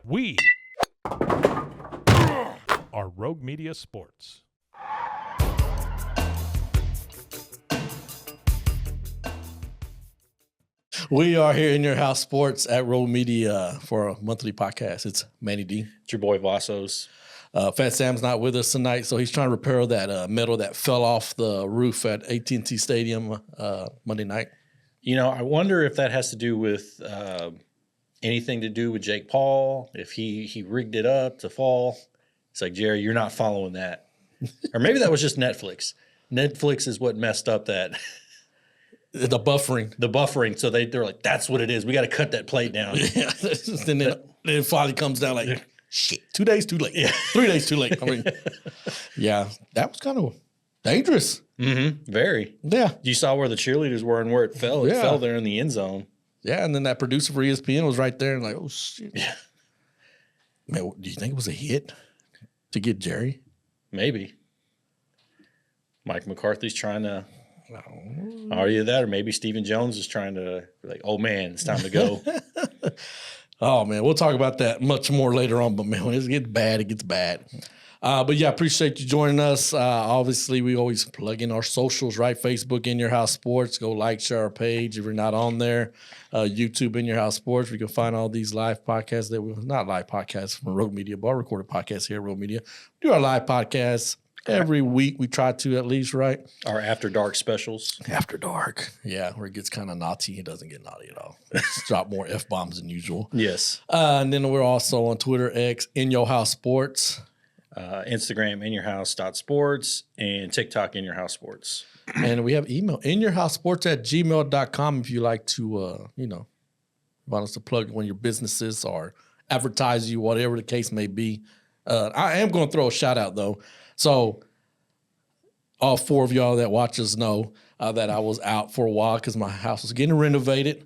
We are Rogue Media Sports. We are here in your house sports at Rogue Media for a monthly podcast. It's Manny D. It's your boy Vassos. Fat Sam's not with us tonight, so he's trying to repair that metal that fell off the roof at AT&T Stadium Monday night. You know, I wonder if that has to do with anything to do with Jake Paul, if he rigged it up to fall. It's like, Jerry, you're not following that. Or maybe that was just Netflix. Netflix is what messed up that. The buffering. So they're like, that's what it is. We got to cut that plate down. Yeah. And then it finally comes down like, shit, 2 days too late. Yeah. 3 days too late. I mean, yeah, that was kind of dangerous. Mm-hmm. Very. Yeah. You saw where the cheerleaders were and where it fell. It fell there in the end zone. Yeah, and then that producer for ESPN was right there and like, oh, shit. Yeah. Man, do you think it was a hit to get Jerry? Maybe. Mike McCarthy's trying to argue that, or maybe Stephen Jones is trying to, like, oh, man, it's time to go. Oh, man, we'll talk about that much more later on. But, man, when it gets bad, it gets bad. But, yeah, appreciate you joining us. Obviously, we always plug in our socials, right? Facebook, In Your House Sports. Go like, share our page if you're not on there. YouTube, In Your House Sports. We can find all these live podcasts not live podcasts from Rogue Media, but recorded podcasts here at Rogue Media. We do our live podcasts every week. We try to at least, right? Our After Dark specials. After Dark. Yeah, where it gets kind of naughty. It doesn't get naughty at all. It's drop more F-bombs than usual. Yes. And then we're also on Twitter, X, In Your House Sports. Instagram, inyourhouse.sports, and TikTok, In Your House Sports. And we have email, inyourhousesports@gmail.com if you like to, want us to plug one of your businesses or advertise you, whatever the case may be. I am going to throw a shout out, though. So all four of y'all that watch us know that I was out for a while because my house was getting renovated.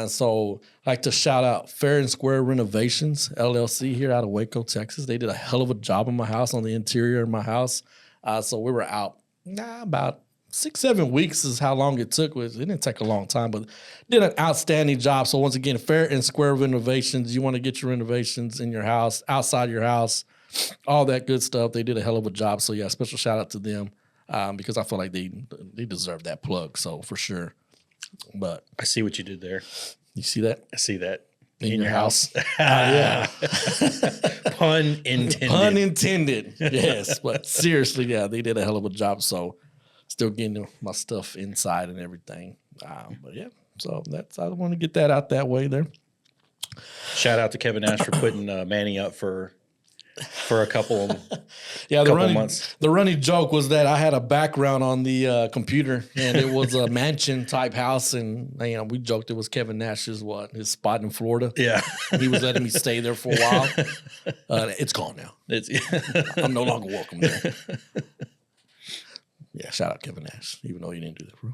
So I'd like to shout out Fair and Square Renovations, LLC, here out of Waco, Texas. They did a hell of a job on my house, on the interior of my house. So we were out about 6-7 weeks is how long it took. It didn't take a long time, but did an outstanding job. So once again, Fair and Square Renovations, you want to get your renovations in your house, outside your house, all that good stuff. They did a hell of a job. So, yeah, special shout out to them because I feel like they deserve that plug. So, for sure. But I see what you did there. You see that? I see that. In your house. Yeah. Pun intended. Pun intended. Yes. But seriously, yeah, they did a hell of a job. So, still getting my stuff inside and everything. But, yeah, so I want to get that out that way there. Shout out to Kevin Nash for putting Manny up for a couple months. The running joke was that I had a background on the computer, and it was a mansion type house, and we joked it was Kevin Nash's his spot in Florida. Yeah, he was letting me stay there for a while. It's gone now. I'm no longer welcome there. Yeah, shout out Kevin Nash, even though you didn't do that, bro.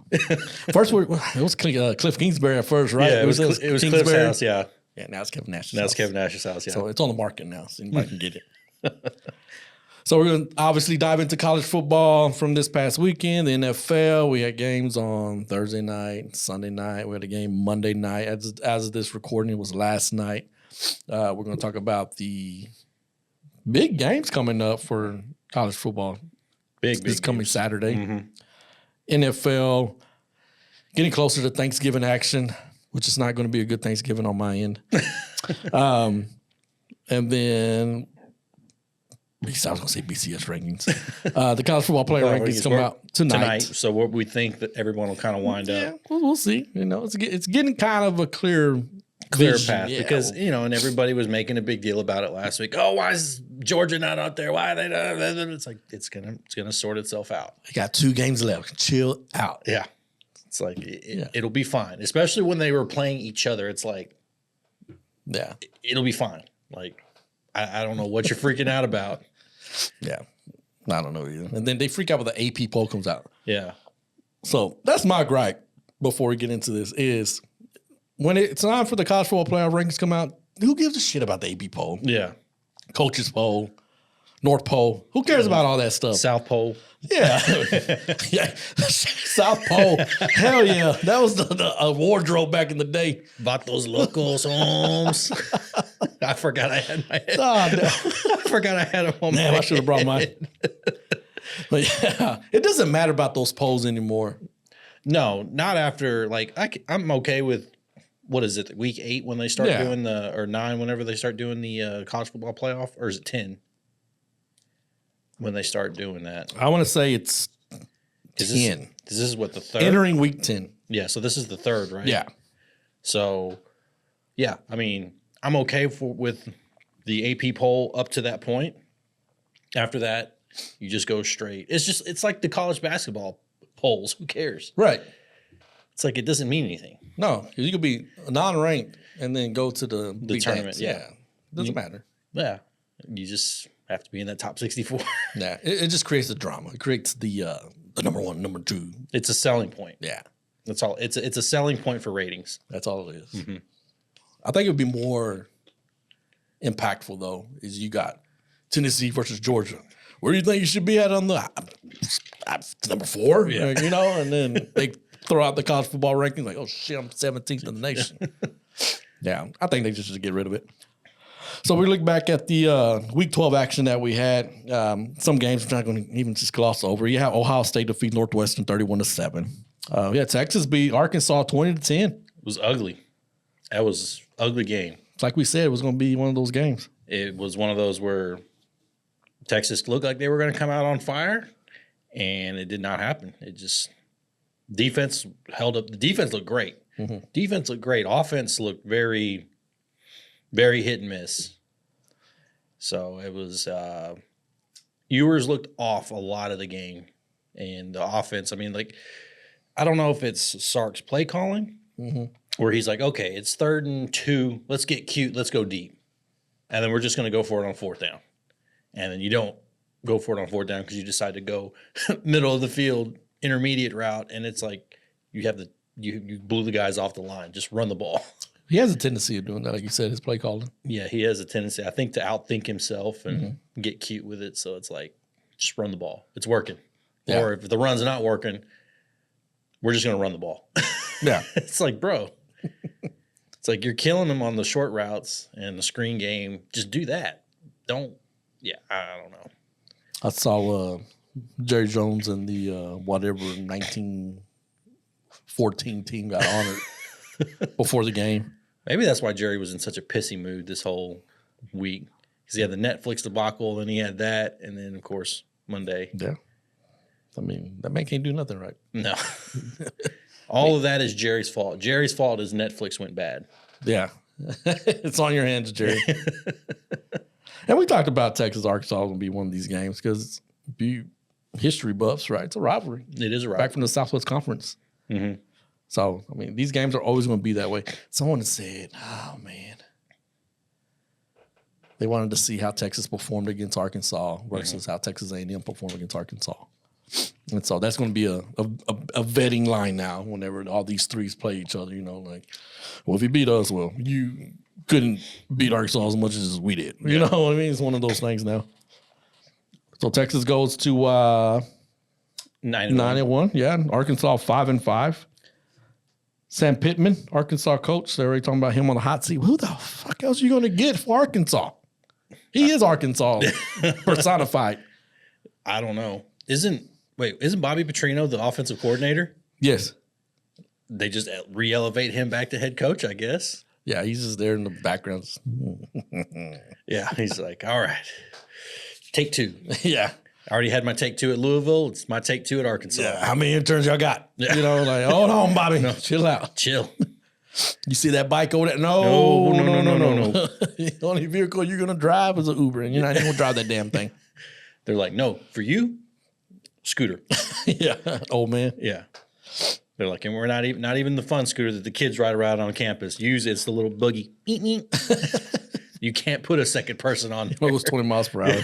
First, it was Cliff Kingsbury at first, right? Yeah, it was Cliff's house. Yeah. Yeah, now it's Kevin Nash's house. Now it's Kevin Nash's house, yeah. So it's on the market now, so anybody can get it. So we're going to obviously dive into college football from this past weekend. The NFL, we had games on Thursday night, Sunday night. We had a game Monday night. As of this recording, it was last night. We're going to talk about the big games coming up for college football. Big this coming games. Saturday. Mm-hmm. NFL, getting closer to Thanksgiving action, which is not going to be a good Thanksgiving on my end. And then, I was going to say BCS rankings. The college football player rankings come out tonight. So what we think that everyone will kind of wind up. Yeah, we'll see. It's getting kind of a clear path because, and everybody was making a big deal about it last week. Oh, why is Georgia not out there? Why are they not? It's like, it's gonna sort itself out. They got 2 games left. Chill out. Yeah. It's like, it'll be fine. Especially when they were playing each other. It's like, yeah, it'll be fine. Like, I don't know what you're freaking out about. Yeah. I don't know either. And then they freak out when the AP poll comes out. Yeah. So that's my gripe before we get into this is when it's time for the college football playoff rankings come out, who gives a shit about the AP poll? Yeah. Coaches poll, North Pole. Who cares about all that stuff? South Pole. Yeah. Yeah. South Pole. Hell yeah. That was the wardrobe back in the day. Bought those locos homes. I forgot I had my head. Oh, no. I forgot I had them on Damn, my I should have brought mine. head. But yeah, it doesn't matter about those polls anymore. No, not after, like, I'm okay with, what is it, week 8 when they start doing or 9, whenever they start doing the college football playoff? Or is it 10 when they start doing that? I want to say it's 10. This is what, the third? Entering week 10. Yeah, so this is the third, right? Yeah. So, yeah, I mean, I'm okay with the AP poll up to that point. After that, you just go straight. It's like the college basketball polls. Who cares? Right. It's like it doesn't mean anything. No, you could be non-ranked and then go to the big tournament. dance. Yeah. Doesn't matter. Yeah. You just have to be in that top 64. Yeah. It just creates the drama. It creates the number 1, number 2. It's a selling point. Yeah. That's all. It's a selling point for ratings. That's all it is. Mm-hmm. I think it would be more impactful, though, is you got Tennessee versus Georgia. Where do you think you should be at on the number 4? Yeah. You know, and then they throw out the college football ranking like, oh, shit, I'm 17th in the nation. Yeah, I think they just should get rid of it. So we look back at the Week 12 action that we had. Some games we're not going to even just gloss over. You have Ohio State defeat Northwestern 31-7. Texas beat Arkansas 20-10. It was ugly. That was an ugly game. Like we said, it was going to be one of those games. It was one of those where Texas looked like they were going to come out on fire, and it did not happen. It just defense held up. The defense looked great. Mm-hmm. Defense looked great. Offense looked very, very hit and miss. So it was Ewers looked off a lot of the game, and the offense. I mean, like, I don't know if it's Sark's play calling, where he's like, okay, it's 3rd and 2. Let's get cute. Let's go deep, and then we're just going to go for it on 4th down. And then you don't go for it on 4th down because you decide to go middle of the field, intermediate route, and it's like you blew the guys off the line. Just run the ball. He has a tendency of doing that, like you said, his play calling. Yeah, he has a tendency, I think, to outthink himself and get cute with it. So it's like, just run the ball. It's working. Yeah. Or if the run's not working, we're just going to run the ball. Yeah. It's like, bro, it's like you're killing them on the short routes and the screen game. Just do that. I don't know. I saw Jerry Jones and the whatever 1914 team got honored before the game. Maybe that's why Jerry was in such a pissy mood this whole week. Because he had the Netflix debacle, and he had that, and then, of course, Monday. Yeah. I mean, that man can't do nothing right. No. All of that is Jerry's fault. Jerry's fault is Netflix went bad. Yeah. It's on your hands, Jerry. And we talked about Texas Arkansas going to be one of these games because history buffs, right? It's a rivalry. It is a rivalry. Back from the Southwest Conference. Mm-hmm. So, I mean, these games are always going to be that way. Someone said, oh, man. They wanted to see how Texas performed against Arkansas versus how Texas A&M performed against Arkansas. And so that's going to be a vetting line now whenever all these threes play each other, you know, like, well, if you beat us, well, you couldn't beat Arkansas as much as we did. You know what I mean? It's one of those things now. So Texas goes to 9-1. Yeah. Arkansas 5-5. Sam Pittman, Arkansas coach. They're already talking about him on the hot seat. Who the fuck else are you going to get for Arkansas? He is Arkansas personified. I don't know. Isn't Bobby Petrino the offensive coordinator? Yes. They just re-elevate him back to head coach, I guess. Yeah, he's just there in the background. Yeah, he's like, all right, take 2. Yeah. I already had my take 2 at Louisville. It's my take 2 at Arkansas. Yeah. How many interns y'all got? Yeah. You know, like, hold on, Bobby. No. Chill out. Chill. You see that bike over there? No. The only vehicle you're going to drive is an Uber, and you're not even going to drive that damn thing. They're like, no, for you, scooter. Yeah. Old man. Yeah. They're like, and we're not even the fun scooter that the kids ride around on campus. It's the little buggy. You can't put a second person on. It was 20 miles per hour.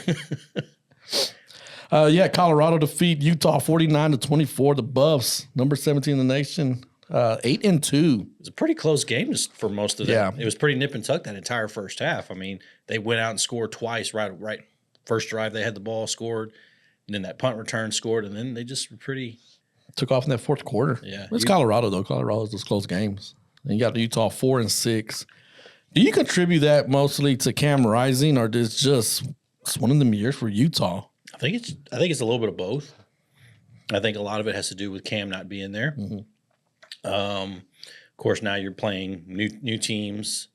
Colorado defeat Utah 49-24. The Buffs, number 17 in the nation, 8-2. It was a pretty close game just for most of that. Yeah. It was pretty nip and tuck that entire first half. I mean, they went out and scored twice. Right. First drive, they had the ball, scored, and then that punt return scored, and then they just were pretty. Took off in that fourth quarter. Yeah. It's Colorado, though. Colorado's those close games. And you got Utah 4-6. Do you contribute that mostly to Cam Rising, or is it's one of them years for Utah? I think it's a little bit of both. I think a lot of it has to do with Cam not being there. Of course, now you're playing new teams,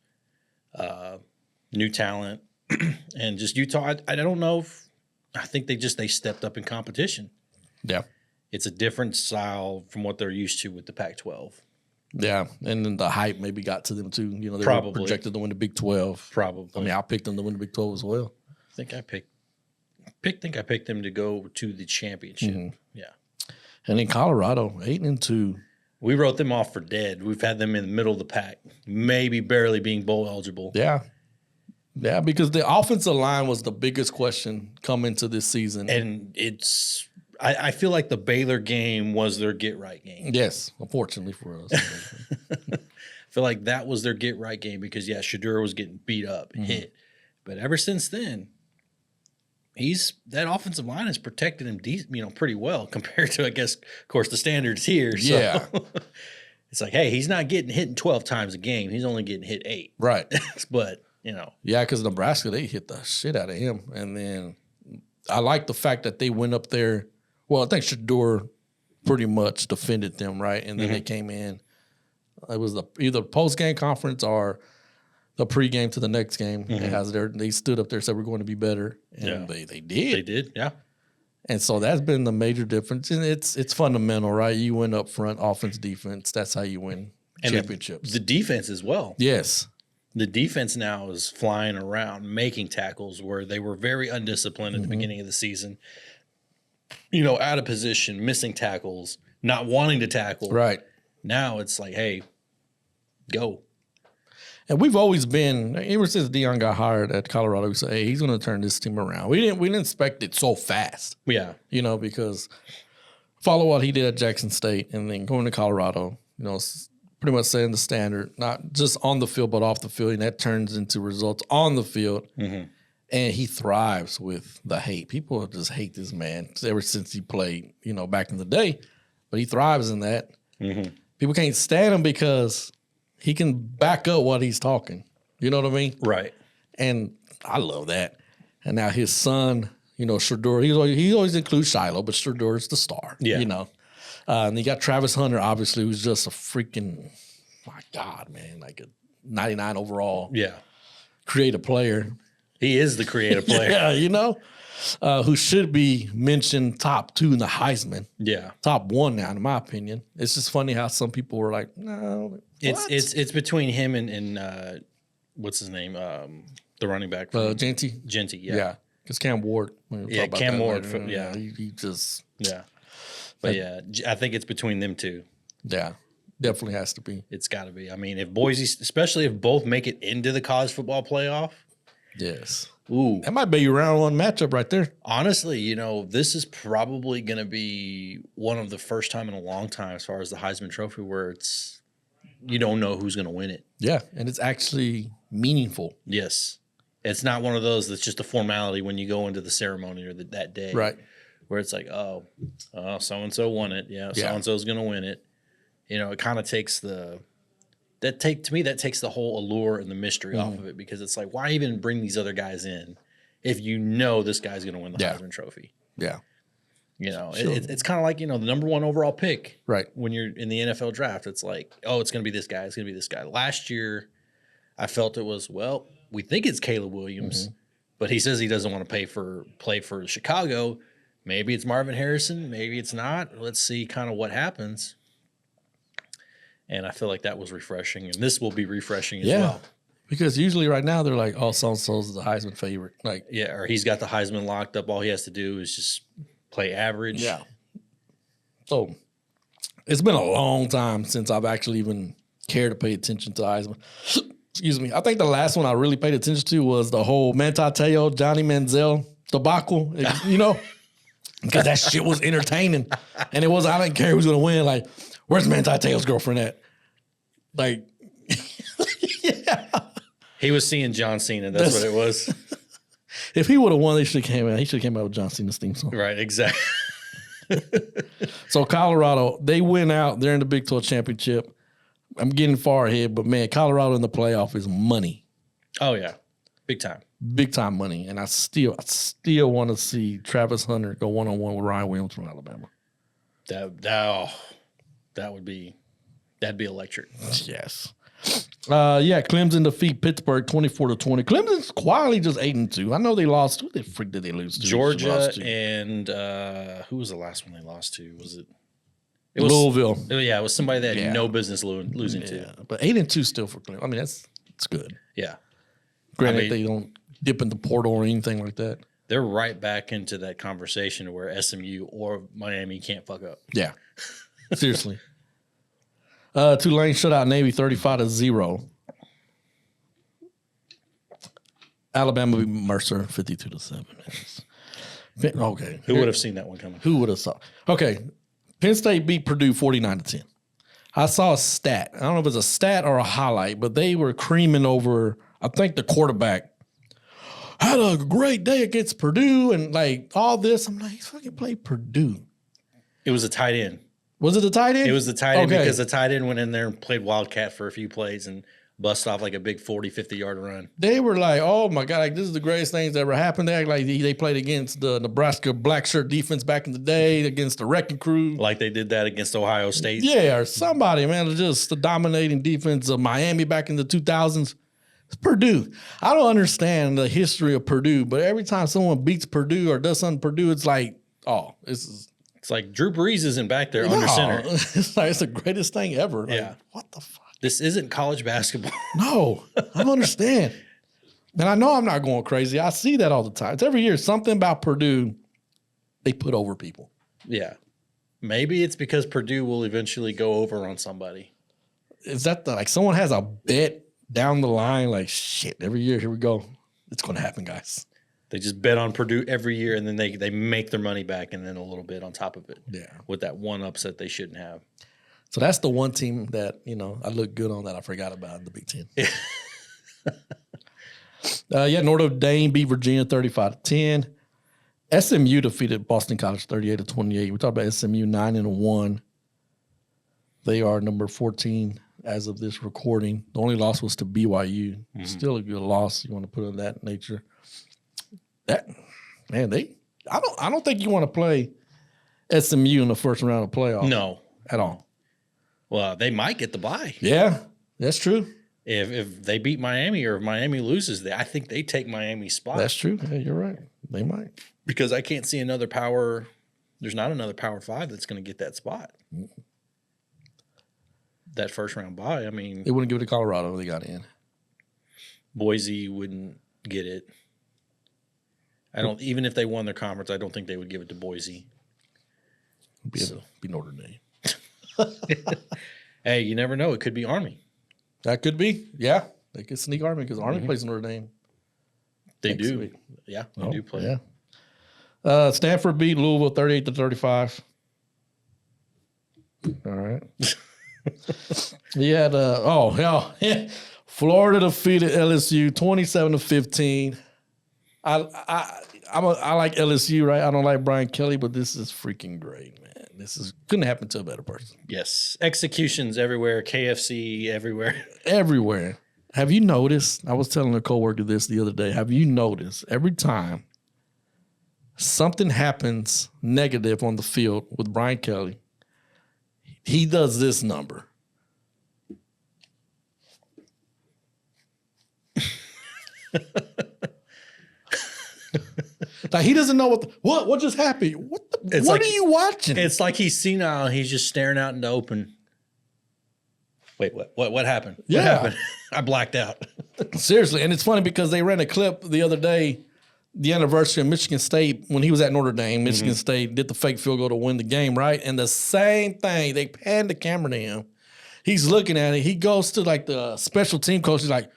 new talent, and just Utah. I don't know if I think they stepped up in competition. Yeah. It's a different style from what they're used to with the Pac-12. Yeah, and then the hype maybe got to them too. You know, they Probably. were projected to win the Big 12. Probably. I mean, I picked them to win the Big 12 as well. I think I picked them to go to the championship. Yeah. And in Colorado, 8-2. We wrote them off for dead. We've had them in the middle of the pack, maybe barely being bowl eligible. Yeah. Yeah, because the offensive line was the biggest question coming to this season. And I feel like the Baylor game was their get-right game. Yes, unfortunately for us. I feel like that was their get-right game because, yeah, Shedeur was getting beat up and hit. But ever since then, that offensive line has protected him pretty well compared to, I guess, of course, the standards here. So. Yeah. It's like, hey, he's not getting hit 12 times a game. He's only getting hit 8. Right. But, Yeah, because Nebraska, they hit the shit out of him. And then I like the fact that they went up there. Well, I think Shedeur pretty much defended them, right? And then they came in. It was either post-game conference or the pregame to the next game. They stood up there and said, we're going to be better. And they did. They did, yeah. And so that's been the major difference. And it's fundamental, right? You win up front, offense, defense. That's how you win championships. The defense as well. Yes. The defense now is flying around, making tackles where they were very undisciplined at the beginning of the season. Out of position, missing tackles, not wanting to tackle. Right. Now it's like, hey, go. And we've always been, ever since Deion got hired at Colorado, we said, hey, he's going to turn this team around. We didn't expect it so fast. Yeah. Because follow what he did at Jackson State and then going to Colorado, pretty much setting the standard, not just on the field, but off the field. And that turns into results on the field. And he thrives with the hate. People just hate this man ever since he played, back in the day. But he thrives in that. People can't stand him because he can back up what he's talking. You know what I mean? Right. And I love that. And now his son, Shedeur, he always includes Shiloh, but Shedeur is the star. Yeah. And you got Travis Hunter, obviously, who's just a freaking, my God, man, like a 99 overall creative player. He is the creative player. Yeah, who should be mentioned top 2 in the Heisman. Yeah. Top 1 now, in my opinion. It's just funny how some people were like, no. It's between him and what's his name? The running back. Genty. Genty, yeah. Yeah, because Cam Ward. Cam Ward. He just. Yeah. But I think it's between them two. Yeah, definitely has to be. It's got to be. I mean, if Boise, especially if both make it into the college football playoff. Yes. Ooh. That might be your round 1 matchup right there. Honestly, this is probably going to be one of the first time in a long time as far as the Heisman Trophy where you don't know who's going to win it. Yeah, and it's actually meaningful. Yes. It's not one of those that's just a formality when you go into the ceremony or that day. Right. Where it's like, so-and-so won it. Yeah, so-and-so's going to win it. It kind of takes that takes the whole allure and the mystery off of it because it's like, why even bring these other guys in if this guy's going to win the Heisman Trophy? Yeah. Sure. It's kind of like, the number 1 overall pick. Right. When you're in the NFL draft, it's like, it's going to be this guy. It's going to be this guy. Last year, I felt it was, we think it's Caleb Williams, but he says he doesn't want to play for Chicago. Maybe it's Marvin Harrison. Maybe it's not. Let's see kind of what happens. And I feel like that was refreshing, and this will be refreshing as well. Because usually right now they're like, so-and-so's the Heisman favorite. Like, or he's got the Heisman locked up. All he has to do is just play average. Yeah. So it's been a long time since I've actually even cared to pay attention to Heisman. Excuse me. I think the last one I really paid attention to was the whole Manti Te'o, Johnny Manziel debacle, because that shit was entertaining. And I didn't care who's going to win. Like, where's Manti Te'o's girlfriend at? Like, He was seeing John Cena. That's what it was. If he would have won, he should have came out with John Cena's theme song. Right, exactly. So Colorado, they went out. They're in the Big 12 championship. I'm getting far ahead, but man, Colorado in the playoff is money. Oh yeah, big time. Big time money. And I still want to see Travis Hunter go 1-on-1 with Ryan Williams from Alabama. That'd be electric. Yes. Clemson defeat Pittsburgh 24-20. Clemson's quietly just 8-2. I know they lost. Who the freak did they lose to? Georgia and who was the last one they lost to? Was it? It was Louisville. Yeah, it was somebody they had no business losing to. But 8-2 still for Clemson. I mean, it's good. Yeah. Granted, they don't dip in the portal or anything like that. They're right back into that conversation where SMU or Miami can't fuck up. Yeah. Seriously. Tulane shut out Navy 35-0. Alabama beat Mercer 52-7. Okay. Who would have seen that one coming? Who would have saw? Okay. Penn State beat Purdue 49-10. I saw a stat. I don't know if it's a stat or a highlight, but they were creaming over, I think the quarterback had a great day against Purdue and like all this. I'm like, he fucking played Purdue. It was a tight end. Was it the tight end? It was the tight end because the tight end went in there and played Wildcat for a few plays and bust off like a big 40, 50-yard run. They were like, oh, my God, like, this is the greatest thing that ever happened. They act like they played against the Nebraska black shirt defense back in the day, against the Wrecking Crew. Like they did that against Ohio State. Yeah, or somebody, man, just the dominating defense of Miami back in the 2000s. It's Purdue. I don't understand the history of Purdue, but every time someone beats Purdue or does something Purdue, it's like, oh, this is... It's like Drew Brees isn't back there under center. It's like it's the greatest thing ever. Yeah. Like, what the fuck? This isn't college basketball. No, I don't understand. And I know I'm not going crazy. I see that all the time. It's every year something about Purdue they put over people. Yeah. Maybe it's because Purdue will eventually go over on somebody. Is that like someone has a bet down the line? Like, shit, every year, here we go. It's going to happen, guys. They just bet on Purdue every year, and then they make their money back and then a little bit on top of it. Yeah. With that one upset they shouldn't have. So that's the one team that, I look good on that I forgot about in the Big Ten. Notre Dame beat Virginia 35-10. SMU defeated Boston College 38-28. We talked about SMU 9-1. They are number 14 as of this recording. The only loss was to BYU. Mm-hmm. Still a good loss. You want to put it in that nature. I don't think you want to play SMU in the first round of playoffs. No. At all. Well, they might get the bye. Yeah, that's true. If they beat Miami or if Miami loses, I think they take Miami's spot. That's true. Yeah, you're right. They might. Because I can't see another power. There's not another Power 5 that's going to get that spot. Mm-hmm. That first round bye, I mean. They wouldn't give it to Colorado if they got in. Boise wouldn't get it. Even if they won their conference, I don't think they would give it to Boise. Be Notre Dame. Hey, you never know. It could be Army. That could be. Yeah. They could sneak Army because Army plays Notre Dame. They do. Yeah, they do play. Yeah. Stanford beat Louisville 38-35. All right. Florida defeated LSU 27-15. I like LSU, right? I don't like Brian Kelly, but this is freaking great, man. Couldn't happen to a better person. Yes. Executions everywhere, KFC everywhere. Everywhere. Have you noticed? I was telling a coworker this the other day. Have you noticed every time something happens negative on the field with Brian Kelly, he does this number. Like he doesn't know what just happened. What are you watching? It's like he's senile. He's just staring out in the open. Wait, what happened? Yeah. What happened? I blacked out. Seriously, and it's funny because they ran a clip the other day, the anniversary of Michigan State when he was at Notre Dame. Michigan State did the fake field goal to win the game, right? And the same thing, they panned the camera to him. He's looking at it. He goes to like the special team coach. He's like,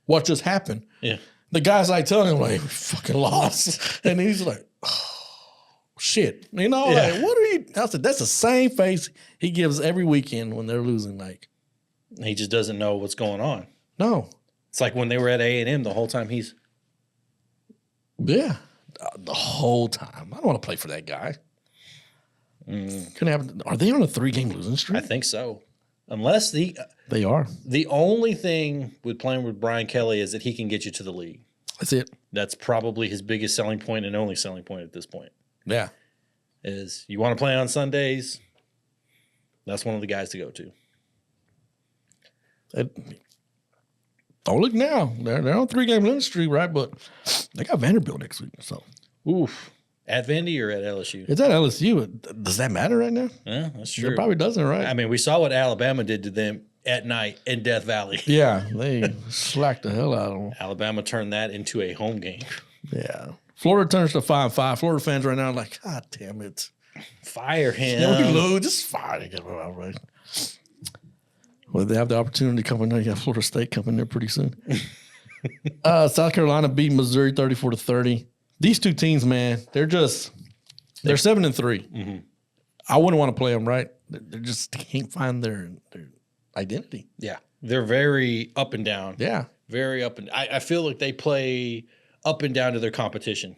"What just happened?" Yeah. The guy's like telling him, like, "We fucking lost." And he's like, "Oh, shit." Like, what are you? I said, that's the same face he gives every weekend when they're losing. Like, he just doesn't know what's going on. No. It's like when they were at A&M the whole time he's. Yeah. The whole time. I don't want to play for that guy. Couldn't happen. Are they on a 3-game losing streak? I think so. Unless They are. the only thing with playing with Brian Kelly is that he can get you to the league. That's it. That's probably his biggest selling point and only selling point at this point. Yeah. Is you want to play on Sundays, that's one of the guys to go to. Don't look now. They're on 3-game losing streak, right? But they got Vanderbilt next week. So Oof. At Vandy or at LSU? it's at LSU. Does that matter right now? Yeah, that's true. It probably doesn't, right? I mean, we saw what Alabama did to them at night in Death Valley. Yeah, they slacked the hell out of them. Alabama turned that into a home game. Yeah. Florida turns to 5-5. Florida fans right now are like, God damn it. Fire him. We lose. Just fire him. Right? Well, they have the opportunity coming there. You got Florida State coming there pretty soon. South Carolina beat Missouri 34-30. These two teams, man, they're 7-3. Mm-hmm. I wouldn't want to play them, right? They just can't find their identity. Yeah. They're very up and down. Yeah. Very up and I feel like they play up and down to their competition.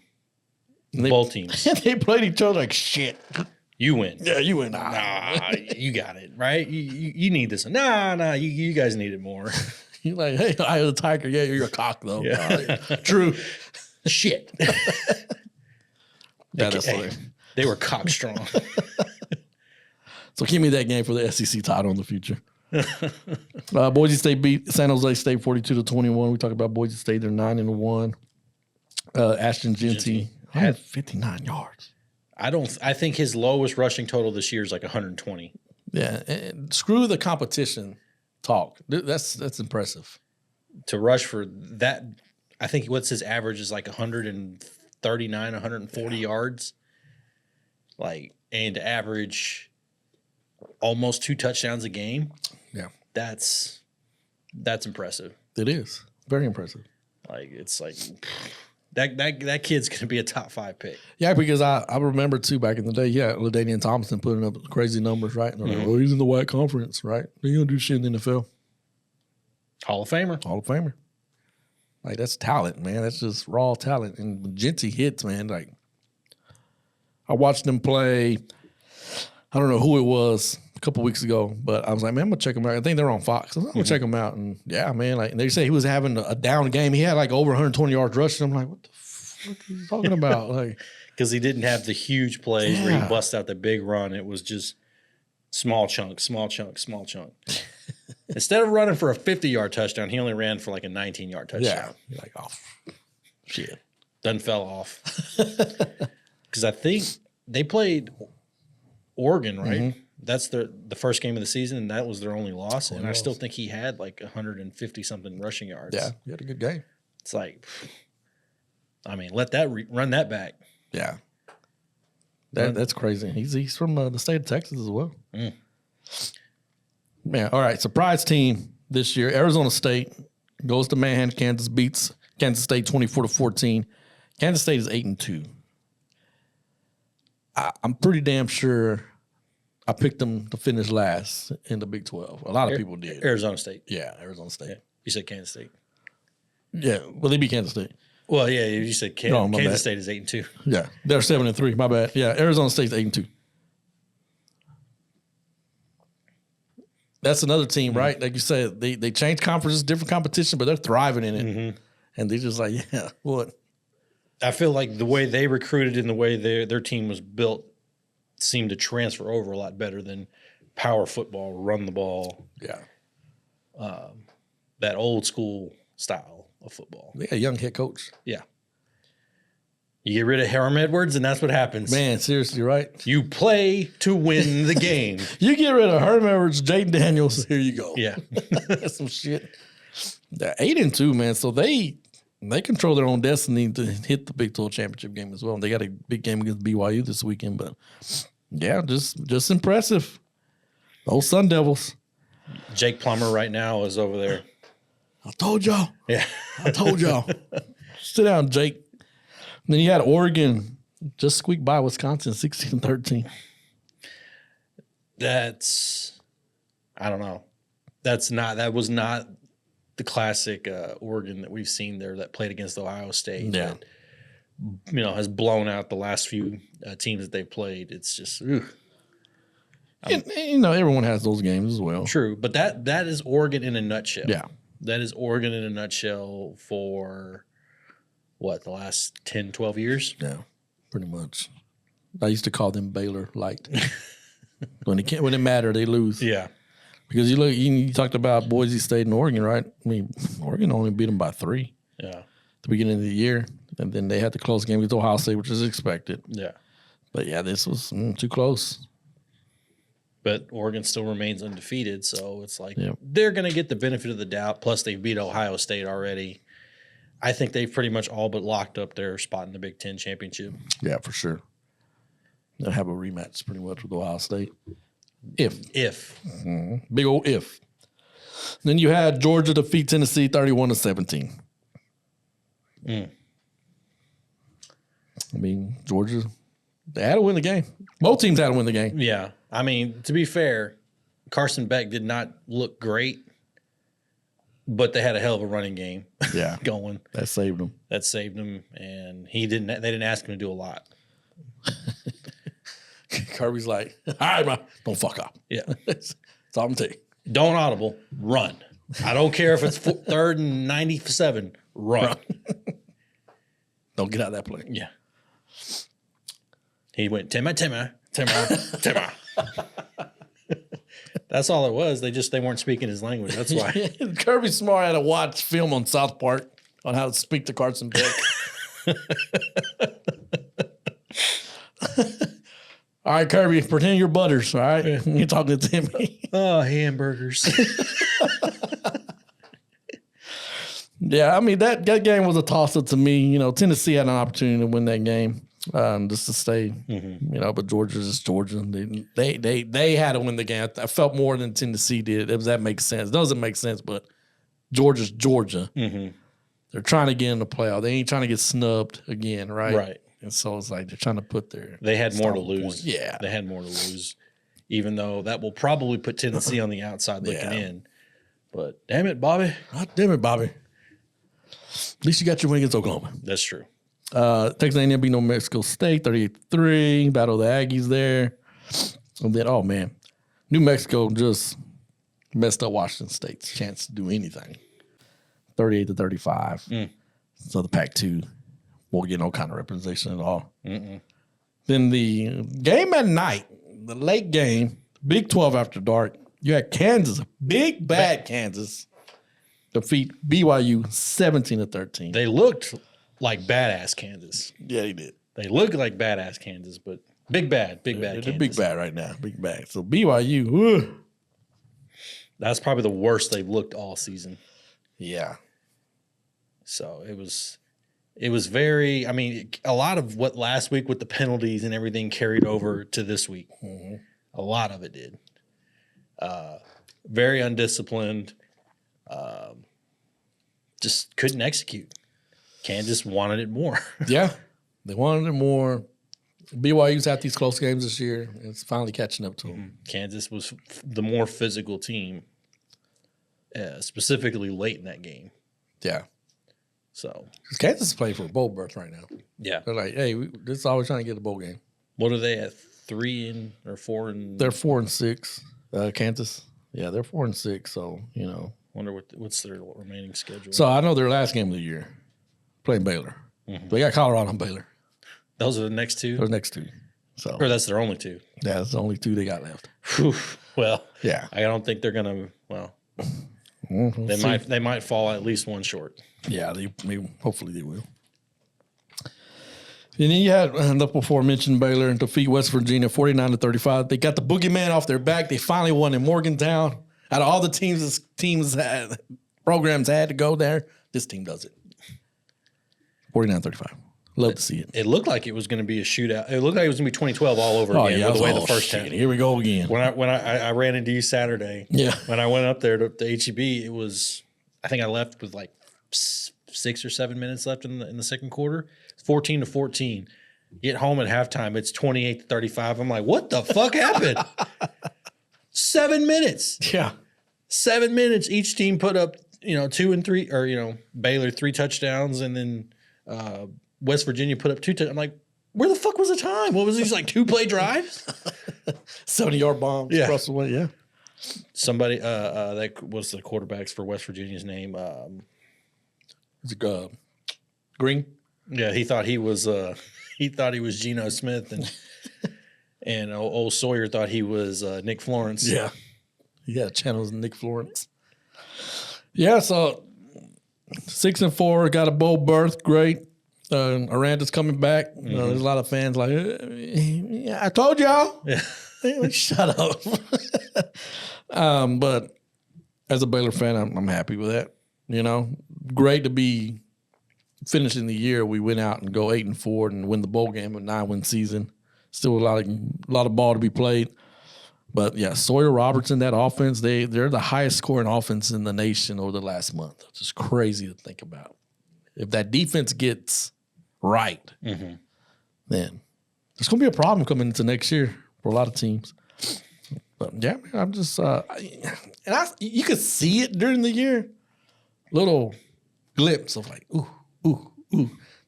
Both teams. They played each other like shit. You win. Yeah, you win. Nah, you got it, right? You need this. Nah, you guys need it more. You're like, hey, I was a tiger. Yeah, you're a cock, though. Yeah. True. Shit. That's funny. They were cock strong. So give me that game for the SEC title in the future. Boise State beat San Jose State 42-21. We talked about Boise State. They're 9-1. Ashton Genty had 59 yards. I think his lowest rushing total this year is like 120. Yeah, and screw the competition talk. That's impressive. To rush for that, I think what's his average is like 139, 140 yards. Like, and average almost 2 touchdowns a game. Yeah. That's impressive. It is. Very impressive. Like, it's like that kid's going to be a top 5 pick. Yeah, because I remember, too, back in the day, LaDainian Thompson putting up crazy numbers, right? And they're like, well, he's in the white conference, right? He don't do shit in the NFL. Hall of Famer. Hall of Famer. Like, that's talent, man. That's just raw talent. And when Genty hits, man, like, I watched him play, I don't know who it was, a couple weeks ago, but I was like, man, I'm going to check him out. I think they're on Fox. I'm going to check him out. And, yeah, man, like, and they say he was having a down game. He had, like, over 120 yards rushing. I'm like, what the fuck are you talking about? Like, because he didn't have the huge plays where he bust out the big run. It was just small chunk. Instead of running for a 50-yard touchdown, he only ran for like a 19-yard touchdown. yeah. You're like, oh, shit. Then fell off. Because I think they played Oregon, right? Mm-hmm. That's the first game of the season, and that was their only loss. And I still think he had like 150-something rushing yards. Yeah, he had a good game. It's like, I mean, let that run that back. Yeah. That's crazy. He's from the state of Texas as well. Mm. Man, all right. Surprise team this year. Arizona State goes to Manhattan. Kansas beats Kansas State 24-14. Kansas State is 8-2. I'm pretty damn sure I picked them to finish last in the Big 12. A lot of people did. Arizona State. Yeah, Arizona State. Yeah. You said Kansas State. Yeah, well, they beat Kansas State. Well, yeah, you said Kansas State is 8-2. Yeah, they're 7-3. My bad. Yeah, Arizona State's 8-2. That's another team, right? Like you said, they changed conferences, different competition, but they're thriving in it. Mm-hmm. And they're just like, yeah, what? I feel like the way they recruited and the way their team was built seemed to transfer over a lot better than power football, run the ball. Yeah. That old school style of football. They got a young head coach. Yeah. You get rid of Herm Edwards, and that's what happens. Man, seriously, right? You play to win the game. You get rid of Herm Edwards, Jaden Daniels, here you go. Yeah. That's some shit. They're 8-2, man. So they control their own destiny to hit the Big 12 championship game as well. They got a big game against BYU this weekend, but yeah, just impressive. Those Sun Devils. Jake Plummer right now is over there. I told y'all. Yeah. I told y'all. Sit down, Jake. And then you had Oregon just squeak by Wisconsin 16-13. I don't know. That was not the classic Oregon that we've seen there that played against Ohio State. Yeah. That, has blown out the last few teams that they've played. It's just, And, everyone has those games as well. True, but that is Oregon in a nutshell. Yeah. That is Oregon in a nutshell for, the last 10, 12 years? Yeah, pretty much. I used to call them Baylor light. when it mattered, they lose. Yeah. Because you talked about Boise State and Oregon, right? I mean, Oregon only beat them by 3. Yeah. At the beginning of the year. And then they had the close game with Ohio State, which is expected. Yeah. But, yeah, this was too close. But Oregon still remains undefeated, so it's like Yep. they're going to get the benefit of the doubt. Plus, they beat Ohio State already. I think they've pretty much all but locked up their spot in the Big Ten championship. Yeah, for sure. They'll have a rematch pretty much with Ohio State. If. Big old if. Then you had Georgia defeat Tennessee 31-17. I mean, Georgia, they had to win the game. Both teams had to win the game. Yeah. I mean, to be fair, Carson Beck did not look great, but they had a hell of a running game going. That saved them. That saved him, and they didn't ask him to do a lot. Kirby's like, all right, bro, don't fuck up. Yeah. That's all I'm telling you. Don't audible, run. I don't care if it's 3rd and 97, run. Don't get out of that play. Yeah. He went, Timmer. That's all it was. They weren't speaking his language. That's why. Kirby Smart had to watch film on South Park on how to speak to Carson Beck. All right, Kirby, pretend you're Butters, all right? You're talking to Timmy. Oh, hamburgers. Yeah, I mean, that game was a toss-up to me. Tennessee had an opportunity to win that game just to stay, but Georgia's just Georgia. They had to win the game. I felt more than Tennessee did. If that makes sense. Doesn't make sense, but Georgia's Georgia. They're trying to get in the playoff. They ain't trying to get snubbed again, right? Right. And so it's like they're trying to put their They had more to starting lose. point. Yeah. They had more to lose, even though that will probably put Tennessee on the outside looking in. But damn it, Bobby. God damn it, Bobby. At least you got your win against Oklahoma. That's true. Texas A&M beat New Mexico State 38-3. Battle of the Aggies there. And then, oh, man. New Mexico just messed up Washington State's chance to do anything. 38-35. So the Pac-2 won't get no kind of representation at all. Then the game at night, the late game, Big 12 after dark, you had Kansas, big bad Kansas, defeat BYU 17-13. They looked like badass Kansas. Yeah, they did. They looked like badass Kansas, but big bad They're Kansas. big bad right now, big bad. So BYU, ugh. That's probably the worst they've looked all season. Yeah. So it was very, I mean, a lot of what last week with the penalties and everything carried over to this week. A lot of it did. Very undisciplined. Just couldn't execute. Kansas wanted it more. Yeah. They wanted it more. BYU's had these close games this year. It's finally catching up to them. Kansas was the more physical team, specifically late in that game. Yeah. So 'Cause Kansas is playing for a bowl berth right now. yeah, They're like, hey, this is always trying to get a bowl game. what are they at? 3 or 4 and? They're 4-6. Kansas. Yeah, they're 4-6. So, Wonder what's their remaining schedule. So I know their last game of the year, playing Baylor. They got Colorado and Baylor. Those are the next two, Those next two. So or that's their only two. yeah, that's the only two they got left. Whew. Well, Yeah. I don't think they're gonna. Well, We'll they might fall at least one short. Yeah, hopefully they will. And then you had the before mentioned Baylor and defeat West Virginia 49-35. They got the boogeyman off their back. They finally won in Morgantown. Out of all the programs had to go there, this team does it. 49-35. Love to see it. It looked like it was going to be a shootout. It looked like it was going to be 2012 all over again. Yeah, With the way the oh, first shit. half. Here we go again. When I ran into you Saturday, Yeah. When I went up there to HEB, it was, I think I left with like 6 or 7 minutes left in the second quarter. 14-14. Get home at halftime, it's 28-35. I'm like, what the fuck happened? 7 minutes. Yeah. 7 minutes. Each team put up, 2 and 3, or Baylor 3 touchdowns, and then West Virginia put up 2 touchdowns. I'm like, where the fuck was the time? What was these, like 2-play drives? 70-yard bombs Yeah. across the way. Yeah. Somebody that was the quarterbacks for West Virginia's name. Is it Green? Yeah, he thought he was Geno Smith, and old Sawyer thought he was Nick Florence. Yeah. Yeah, channels Nick Florence. Yeah, so 6-4, got a bowl berth. Great. Aranda's coming back. There's a lot of fans like, yeah, I told y'all. Yeah. Shut up. But as a Baylor fan, I'm happy with that. You know, great to be finishing the year. We went out and go 8-4 and win the bowl game, a 9-win season. Still a lot of ball to be played. But yeah, Sawyer Robertson, that offense, they're the highest scoring offense in the nation over the last month. It's just crazy to think about. If that defense gets right, then there's going to be a problem coming into next year for a lot of teams. But yeah, I'm just you could see it during the year, little glimpse of like ooh.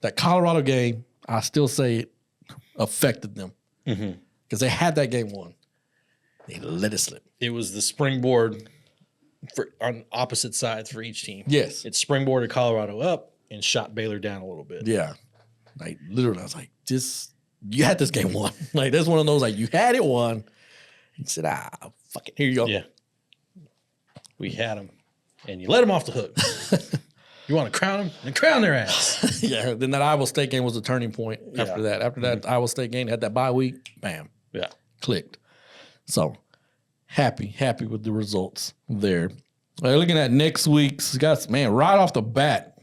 That Colorado game, I still say it affected them because they had that game won. They let it slip. It was the springboard on opposite sides for each team. Yes. It springboarded Colorado up and shot Baylor down a little bit. Yeah. Like literally, I was like, you had this game won. Like that's one of those like you had it won. He said, fuck it, here you go. Yeah. We had them, and you let them off the hook. You want to crown them? Then crown their ass. Yeah. Then that Iowa State game was a turning point after that. After that Iowa State game, had that bye week, bam. Yeah. Clicked. So happy with the results there. Looking at next week's, guys, man, right off the bat,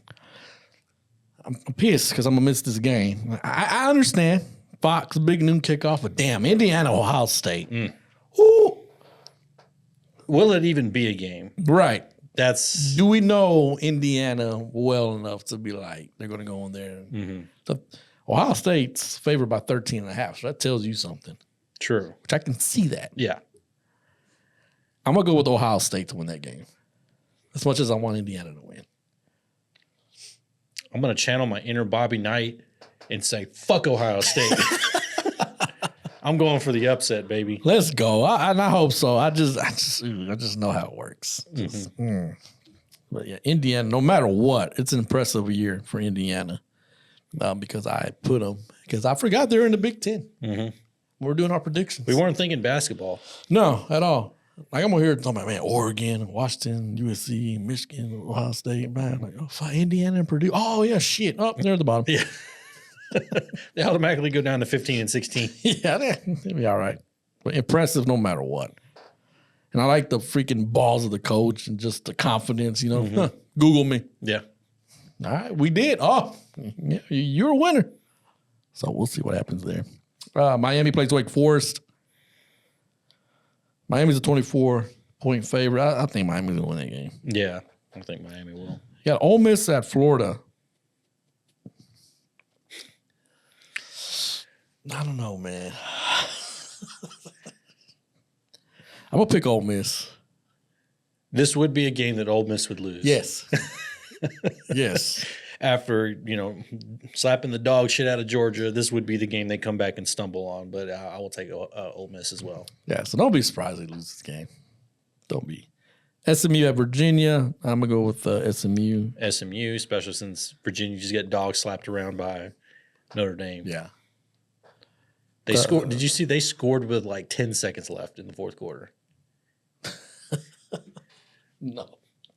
I'm pissed because I'm going to miss this game. I understand. Fox, big noon kickoff, but damn, Indiana, Ohio State. Ooh. Will it even be a game? Right. Do we know Indiana well enough to be like, they're going to go in there? So Ohio State's favored by 13.5, so that tells you something. True. Which I can see that. Yeah. I'm going to go with Ohio State to win that game. As much as I want Indiana to win. I'm going to channel my inner Bobby Knight and say, fuck Ohio State. I'm going for the upset, baby. Let's go. I hope so. I just know how it works. But yeah, Indiana, no matter what, it's an impressive year for Indiana because I put them, because I forgot they're in the Big Ten. We're doing our predictions. We weren't thinking basketball. No, at all. Like I'm over here talking about, man, Oregon, Washington, USC, Michigan, Ohio State, man. Like, oh, Indiana and Purdue. Oh, yeah, shit. Oh, they're at the bottom. Yeah. They automatically go down to 15 and 16. Yeah, they'll be all right. But impressive no matter what. And I like the freaking balls of the coach and just the confidence, you know. Google me. Yeah. All right, we did. Oh, yeah, you're a winner. So we'll see what happens there. Miami plays Wake Forest. Miami's a 24-point favorite. I think Miami's going to win that game. Yeah, I think Miami will. Yeah, Ole Miss at Florida. I don't know, man. I'm going to pick Ole Miss. This would be a game that Ole Miss would lose. Yes. Yes. After, slapping the dog shit out of Georgia, this would be the game they come back and stumble on. But I will take Ole Miss as well. Yeah, so don't be surprised they lose this game. Don't be. SMU at Virginia. I'm going to go with SMU. SMU, especially since Virginia just get dog slapped around by Notre Dame. Yeah. They scored. Did you see they scored with like 10 seconds left in the fourth quarter? No.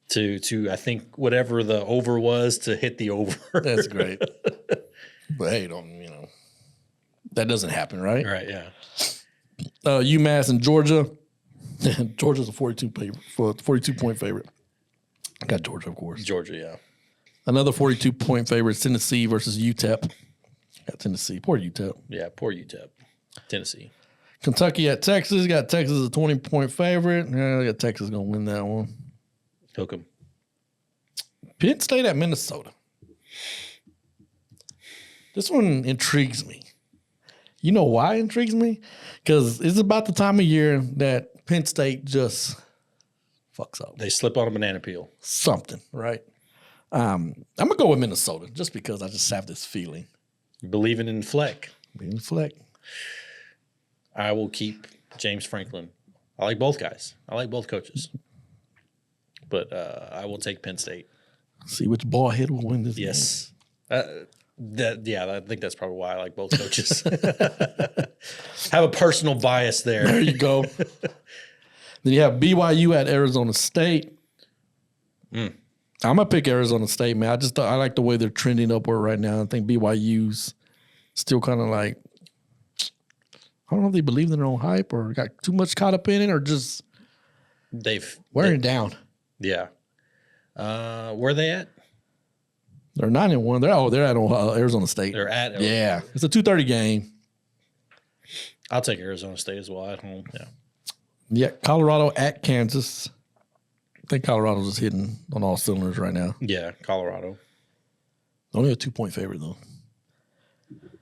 To I think whatever the over was to hit the over. That's great. But hey, that doesn't happen, right? Right, yeah. UMass and Georgia. Georgia's a 42-point favorite. I got Georgia, of course. Georgia, yeah. Another 42-point favorite, Tennessee versus UTEP. Got Tennessee. Poor UTEP. Yeah, poor UTEP. Tennessee. Kentucky at Texas. Got Texas as a 20-point favorite. Yeah, I got Texas going to win that one. Hook 'em. Penn State at Minnesota. This one intrigues me. You know why it intrigues me? Because it's about the time of year that Penn State just fucks up. They slip on a banana peel. Something, right? I'm going to go with Minnesota just because I just have this feeling. Believing in Fleck. Being Fleck. I will keep James Franklin. I like both guys. I like both coaches. But I will take Penn State. See which ball head will win this game. Yes. I think that's probably why I like both coaches. Have a personal bias there. There you go. Then you have BYU at Arizona State. I'm gonna pick Arizona State, man. I like the way they're trending upward right now. I think BYU's still kind of like, I don't know if they believe in their own hype or got too much caught up in it or just wearing down. Yeah. Where are they at? They're 9-1. They're at Arizona State. They're at Yeah. It's a 2:30 game. I'll take Arizona State as well at home. Yeah. Yeah. Colorado at Kansas. I think Colorado's just hitting on all cylinders right now. Yeah, Colorado. Only a 2-point favorite though.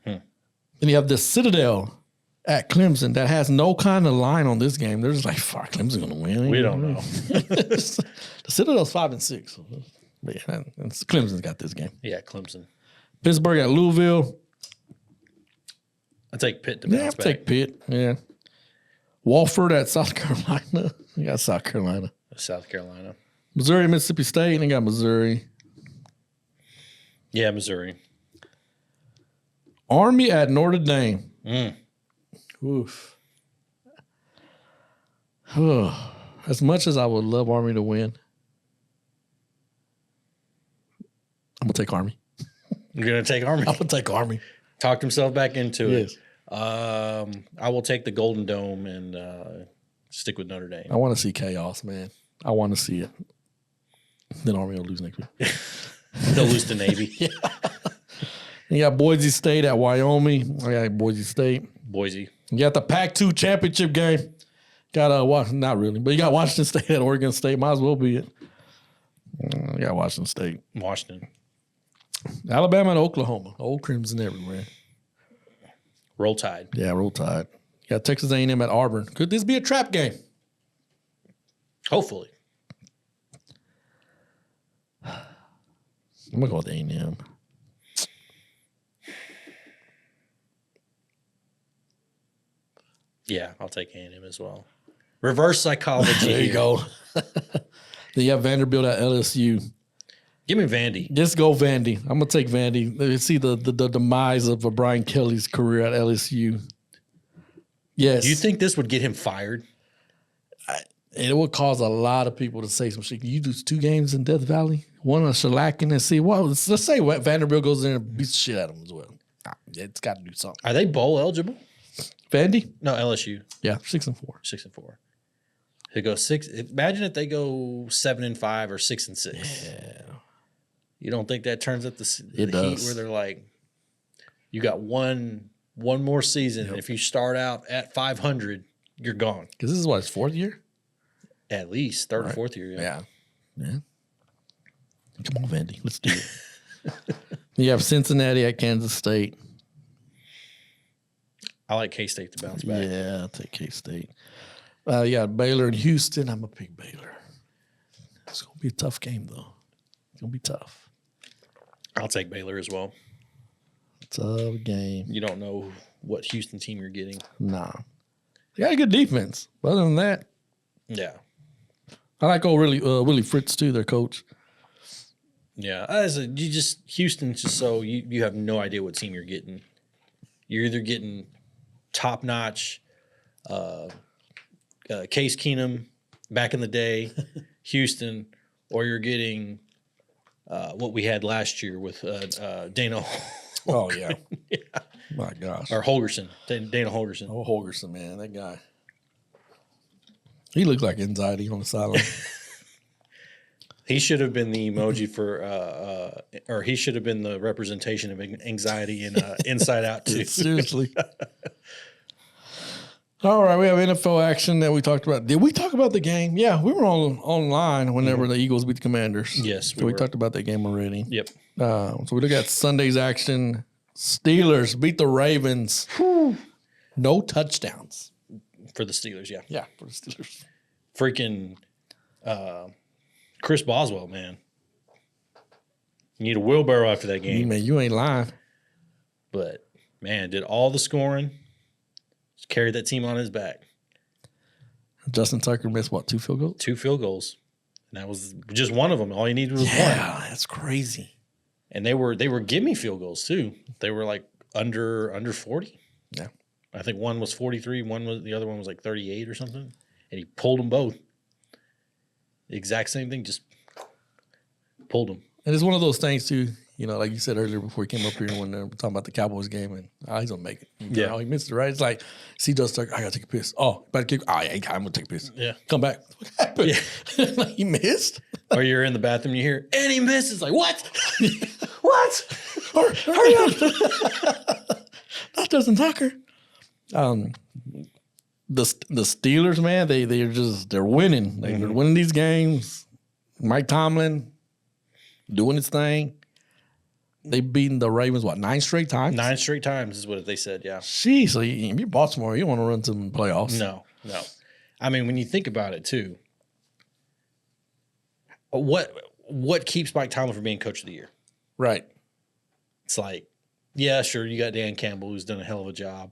Then you have the Citadel at Clemson that has no kind of line on this game. They're just like, fuck, Clemson's going to win. We don't know. The Citadel's 5-6. But yeah, and Clemson's got this game. Yeah, Clemson. Pittsburgh at Louisville. I take Pitt to Yeah, bounce I'll back. take Pitt. Yeah. Walford at South Carolina. You got South Carolina. South Carolina. Missouri, Mississippi State. They got Missouri. Yeah, Missouri. Army at Notre Dame. Oof. As much as I would love Army to win, I'm going to take Army. You're going to take Army? I'm going to take Army. Talked himself back into Yes. it. I will take the Golden Dome and stick with Notre Dame. I want to see chaos, man. I want to see it. Then Army will lose next week. They'll lose to Navy. You got Boise State at Wyoming. I got Boise State. Boise. You got the Pac-2 championship game. Got not really, but you got Washington State at Oregon State. Might as well be it. You got Washington State. Washington. Alabama and Oklahoma. Old Crimson everywhere. Roll Tide. Yeah, Roll Tide. You got Texas A&M at Auburn. Could this be a trap game? Hopefully. I'm going to go with A&M. Yeah, I'll take A&M as well. Reverse psychology. There you go. Then you have Vanderbilt at LSU. Give me Vandy. Just go Vandy. I'm going to take Vandy. Let's see the demise of Brian Kelly's career at LSU. Yes. Do you think this would get him fired? It would cause a lot of people to say some shit. You do 2 games in Death Valley, one on shellacking, and see, well, let's say Vanderbilt goes in and beats the shit out of him as well. It's got to do something. Are they bowl eligible? Vandy? No, LSU. Yeah, 6-4. 6-4. They go 6. Imagine if they go 7-5 or 6-6. Yeah. You don't think that turns up the It heat does. where they're like, you got one more season. And if you start out at 500, you're gone. Because this is what, his 4th year? At least third or fourth year. Yeah. Come on, Vandy. Let's do it. You have Cincinnati at Kansas State. I like K-State to bounce back. Yeah, I'll take K-State. You got Baylor and Houston. I'm going to pick Baylor. It's going to be a tough game, though. It's going to be tough. I'll take Baylor as well. Tough game. You don't know what Houston team you're getting. Nah. They got a good defense. But other than that, Yeah. I like Willie Fritz, too, their coach. Yeah. Houston's just so you have no idea what team you're getting. You're either getting top-notch Case Keenum back in the day, Houston, or you're getting what we had last year with Dana. Oh, yeah. My gosh. Or Holgerson. Dana Holgerson. Oh, Holgerson, man. That guy. He looked like anxiety on the sideline. He should have been the emoji for, or he should have been the representation of anxiety in Inside Out too. Seriously. All right, we have NFL action that we talked about. Did we talk about the game? Yeah, we were online whenever the Eagles beat the Commanders. Yes, so we talked about that game already. Yep. So we look at Sunday's action. Steelers beat the Ravens. No touchdowns. For the Steelers, yeah. Yeah, for the Steelers. Freaking Chris Boswell, man. You need a wheelbarrow after that game. Man, you ain't lying. But, man, did all the scoring. Just carried that team on his back. Justin Tucker missed, what, 2 field goals? 2 field goals. And that was just one of them. All you needed was one. Yeah, that's crazy. And they were gimme field goals too. They were like under 40. Yeah. I think one was 43, the other one was like 38 or something. And he pulled them both. The exact same thing, just pulled them. And it's one of those things too, you know, like you said earlier before he came up here when they were talking about the Cowboys game and he's gonna make it. Yeah. Oh, he missed it, right? It's like, see Justin Tucker, I gotta take a piss. Oh, better kick. Oh, yeah, I'm gonna take a piss. Yeah. Come back. What happened? Yeah. Like, he missed? Or you're in the bathroom, you hear, and he misses. Like, what? What? Hurry up. Not Justin Tucker. The Steelers, man, they're winning. They're winning these games. Mike Tomlin doing his thing. They've beaten the Ravens, 9 straight times? 9 straight times is what they said, yeah. Jeez, so you're Baltimore, you want to run some playoffs. No. I mean, when you think about it too, what keeps Mike Tomlin from being coach of the year? Right. It's like, yeah, sure, you got Dan Campbell who's done a hell of a job,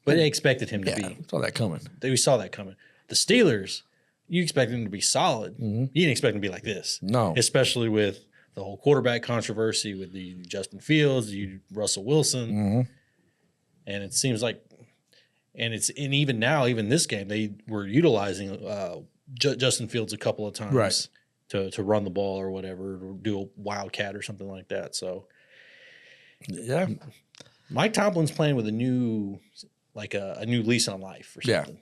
but they expected him to be. Saw that coming. We saw that coming. The Steelers, you expected them to be solid. You didn't expect them to be like this. No. Especially with the whole quarterback controversy with the Justin Fields, Russell Wilson. And it seems like, and even now, even this game, they were utilizing Justin Fields a couple of times. Right. To run the ball or whatever, or do a wildcat or something like that. So, yeah, Mike Tomlin's playing with a new lease on life or something. Yeah,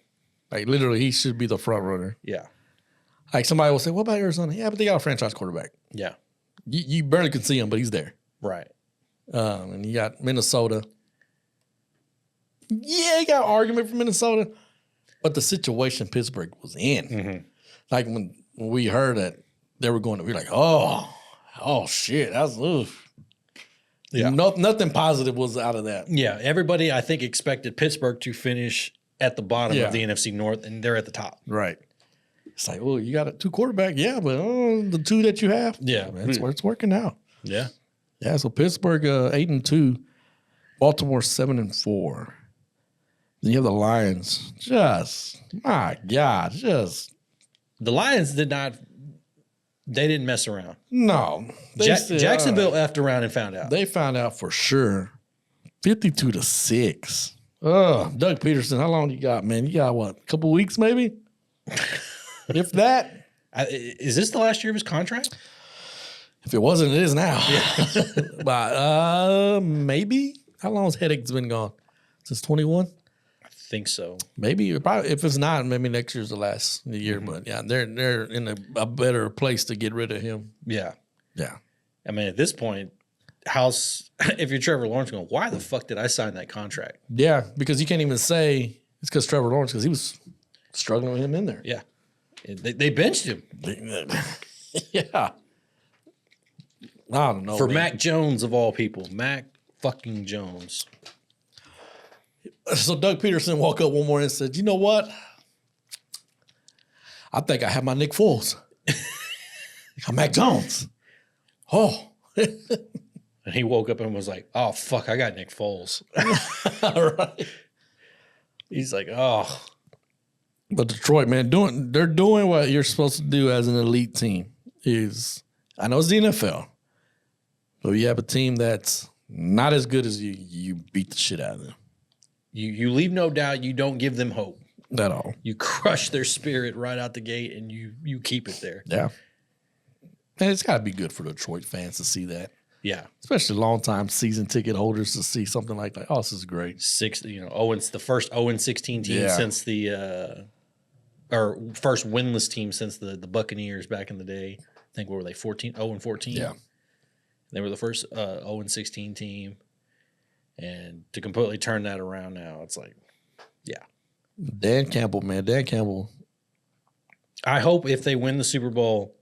like literally, he should be the front runner. Yeah. Like somebody will say, "What about Arizona?" Yeah, but they got a franchise quarterback. Yeah. You barely can see him, but he's there. Right. And you got Minnesota. Yeah, you got an argument for Minnesota, but the situation Pittsburgh was in, like when we heard that. They were going to be like, oh shit, that's oof. Yeah. Nothing positive was out of that. Yeah. Everybody, I think, expected Pittsburgh to finish at the bottom of the NFC North, and they're at the top. Right. It's like, well, you got a 2 quarterback, yeah, but the 2 that you have, that's where it's working out. Yeah. Yeah. So Pittsburgh 8-2, Baltimore 7-4. Then you have the Lions. My God, the Lions They didn't mess around. No. Jacksonville effed around and found out. They found out for sure. 52-6. Doug Peterson, how long you got, man? You got what? A couple weeks maybe? If that. Is this the last year of his contract? If it wasn't, it is now. Yeah. But maybe. How long has Headache's been gone? Since 21? I think so. Maybe. Probably, if it's not, maybe next year's the last year. But yeah, they're in a better place to get rid of him. Yeah. Yeah. I mean, at this point, if you're Trevor Lawrence going, why the fuck did I sign that contract? Yeah, because you can't even say it's because Trevor Lawrence, because he was struggling with him in there. Yeah. They benched him. Yeah. I don't know. For Mac Jones, of all people. Mac fucking Jones. So Doug Peterson woke up one morning and said, you know what? I think I have my Nick Foles. I'm Mac Jones. Oh. And he woke up and was like, oh, fuck, I got Nick Foles. All right. He's like, oh. But Detroit, man, they're doing what you're supposed to do as an elite team. I know it's the NFL, but you have a team that's not as good as you beat the shit out of them. You leave no doubt. You don't give them hope. At all. You crush their spirit right out the gate, and you keep it there. Yeah. And it's got to be good for Detroit fans to see that. Yeah. Especially long-time season ticket holders to see something like that. Oh, this is great. The first 0-16 team since or first winless team since the Buccaneers back in the day. I think, what were they, 0-14? Yeah. They were the first 0-16 team. And to completely turn that around now, it's like, yeah. Dan Campbell, man. Dan Campbell. I hope if they win the Super Bowl,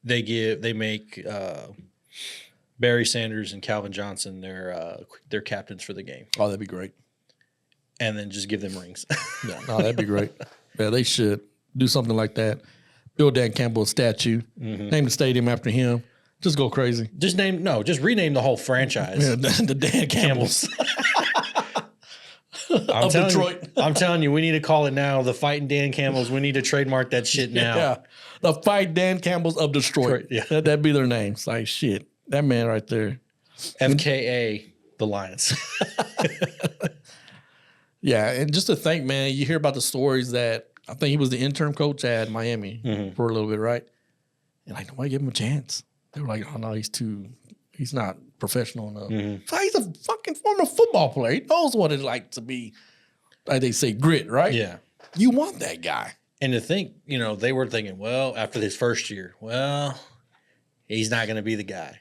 they make Barry Sanders and Calvin Johnson their captains for the game. Oh, that'd be great. And then just give them rings. Yeah, no, that'd be great. Yeah, they should do something like that. Build Dan Campbell a statue. Name the stadium after him. Just go crazy. Just rename the whole franchise. Yeah, the Dan Campbells. of Detroit. I'm telling you, we need to call it now. The Fighting Dan Campbell's. We need to trademark that shit now. Yeah. The Fight Dan Campbell's of Detroit. Yeah. That'd be their name. It's like, shit. That man right there. FKA the Lions. Yeah. And just to think, man, you hear about the stories that I think he was the interim coach at Miami for a little bit, right? And like, nobody gave him a chance. They were like, oh, no, he's not professional enough. So he's a fucking former football player. He knows what it's like to be, like they say, grit, right? Yeah. You want that guy. And to think, they were thinking, well, after his first year, well, he's not going to be the guy.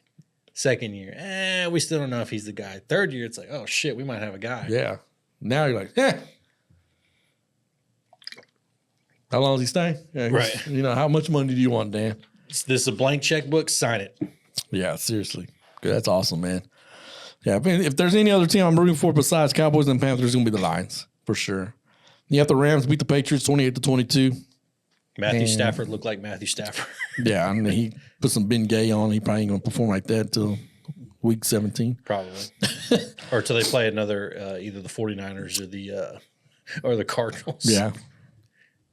Second year, we still don't know if he's the guy. Third year, it's like, oh, shit, we might have a guy. Yeah. Now you're like, how long is he staying? Yeah, Right. How much money do you want, Dan? This is a blank checkbook. Sign it. Yeah, seriously. Good. That's awesome, man. Yeah, I mean, if there's any other team I'm rooting for besides Cowboys and Panthers, it's going to be the Lions, for sure. You have the Rams beat the Patriots 28-22. Matthew Stafford looked like Matthew Stafford. Yeah, and he put some Ben Gay on. He probably ain't going to perform like that until week 17. Probably. Or until they play another, either the 49ers or the Cardinals. Yeah.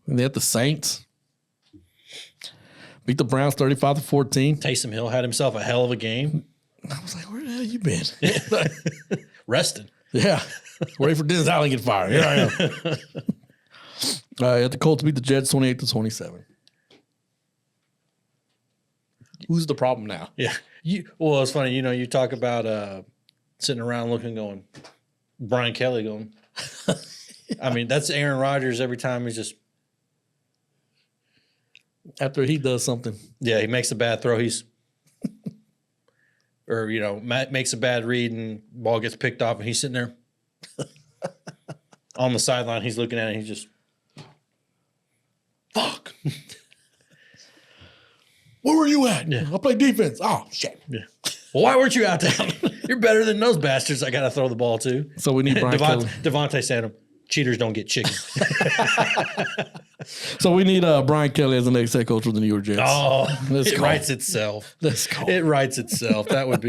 And they had the Saints. Beat the Browns 35-14. Taysom Hill had himself a hell of a game. I was like, where the hell you been? Resting. Yeah. Waiting for Dennis Allen to get fired. Here I am. At the Colts beat the Jets 28-27. Who's the problem now? Yeah. Well, it's funny. You talk about sitting around looking, going, Brian Kelly going. I mean, that's Aaron Rodgers every time he's just. After he does something. Yeah, he makes a bad throw. Or, makes a bad read and ball gets picked off and he's sitting there on the sideline. He's looking at it. And he's just, fuck. Where were you at? Yeah. I play defense. Oh, shit. Yeah. Well, why weren't you out there? You're better than those bastards I got to throw the ball to. So we need Brian Kelly. Devontae said him, cheaters don't get chicken. So we need Brian Kelly as the next head coach of the New York Jets. Oh, Let's it go. writes itself. Let's go. It writes itself. That would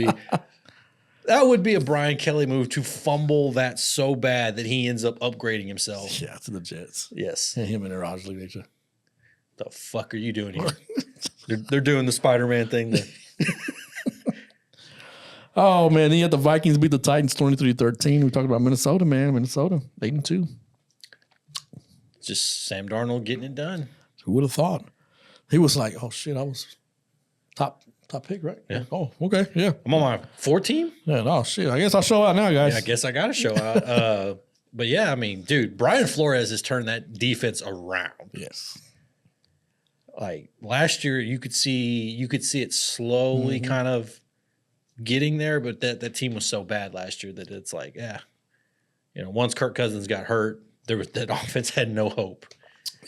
be a Brian Kelly move to fumble that so bad that he ends up upgrading himself. Yeah, to the Jets. Yes. And him and Raj Leach. The fuck are you doing here? they're doing the Spider-Man thing. Oh, man. Then you had the Vikings beat the Titans 23-13. We talked about Minnesota, man. Minnesota, 8-2. Just Sam Darnold getting it done. Who would have thought? He was like, oh, shit, I was top pick, right? Yeah. Oh, okay, yeah. I'm on my 4 team. Yeah, oh, shit. I guess I'll show out now, guys. Yeah, I guess I got to show out. But yeah, I mean, dude, Brian Flores has turned that defense around. Yes. Like last year, you could see it slowly kind of getting there, but that team was so bad last year that it's like, once Kirk Cousins got hurt, that offense had no hope.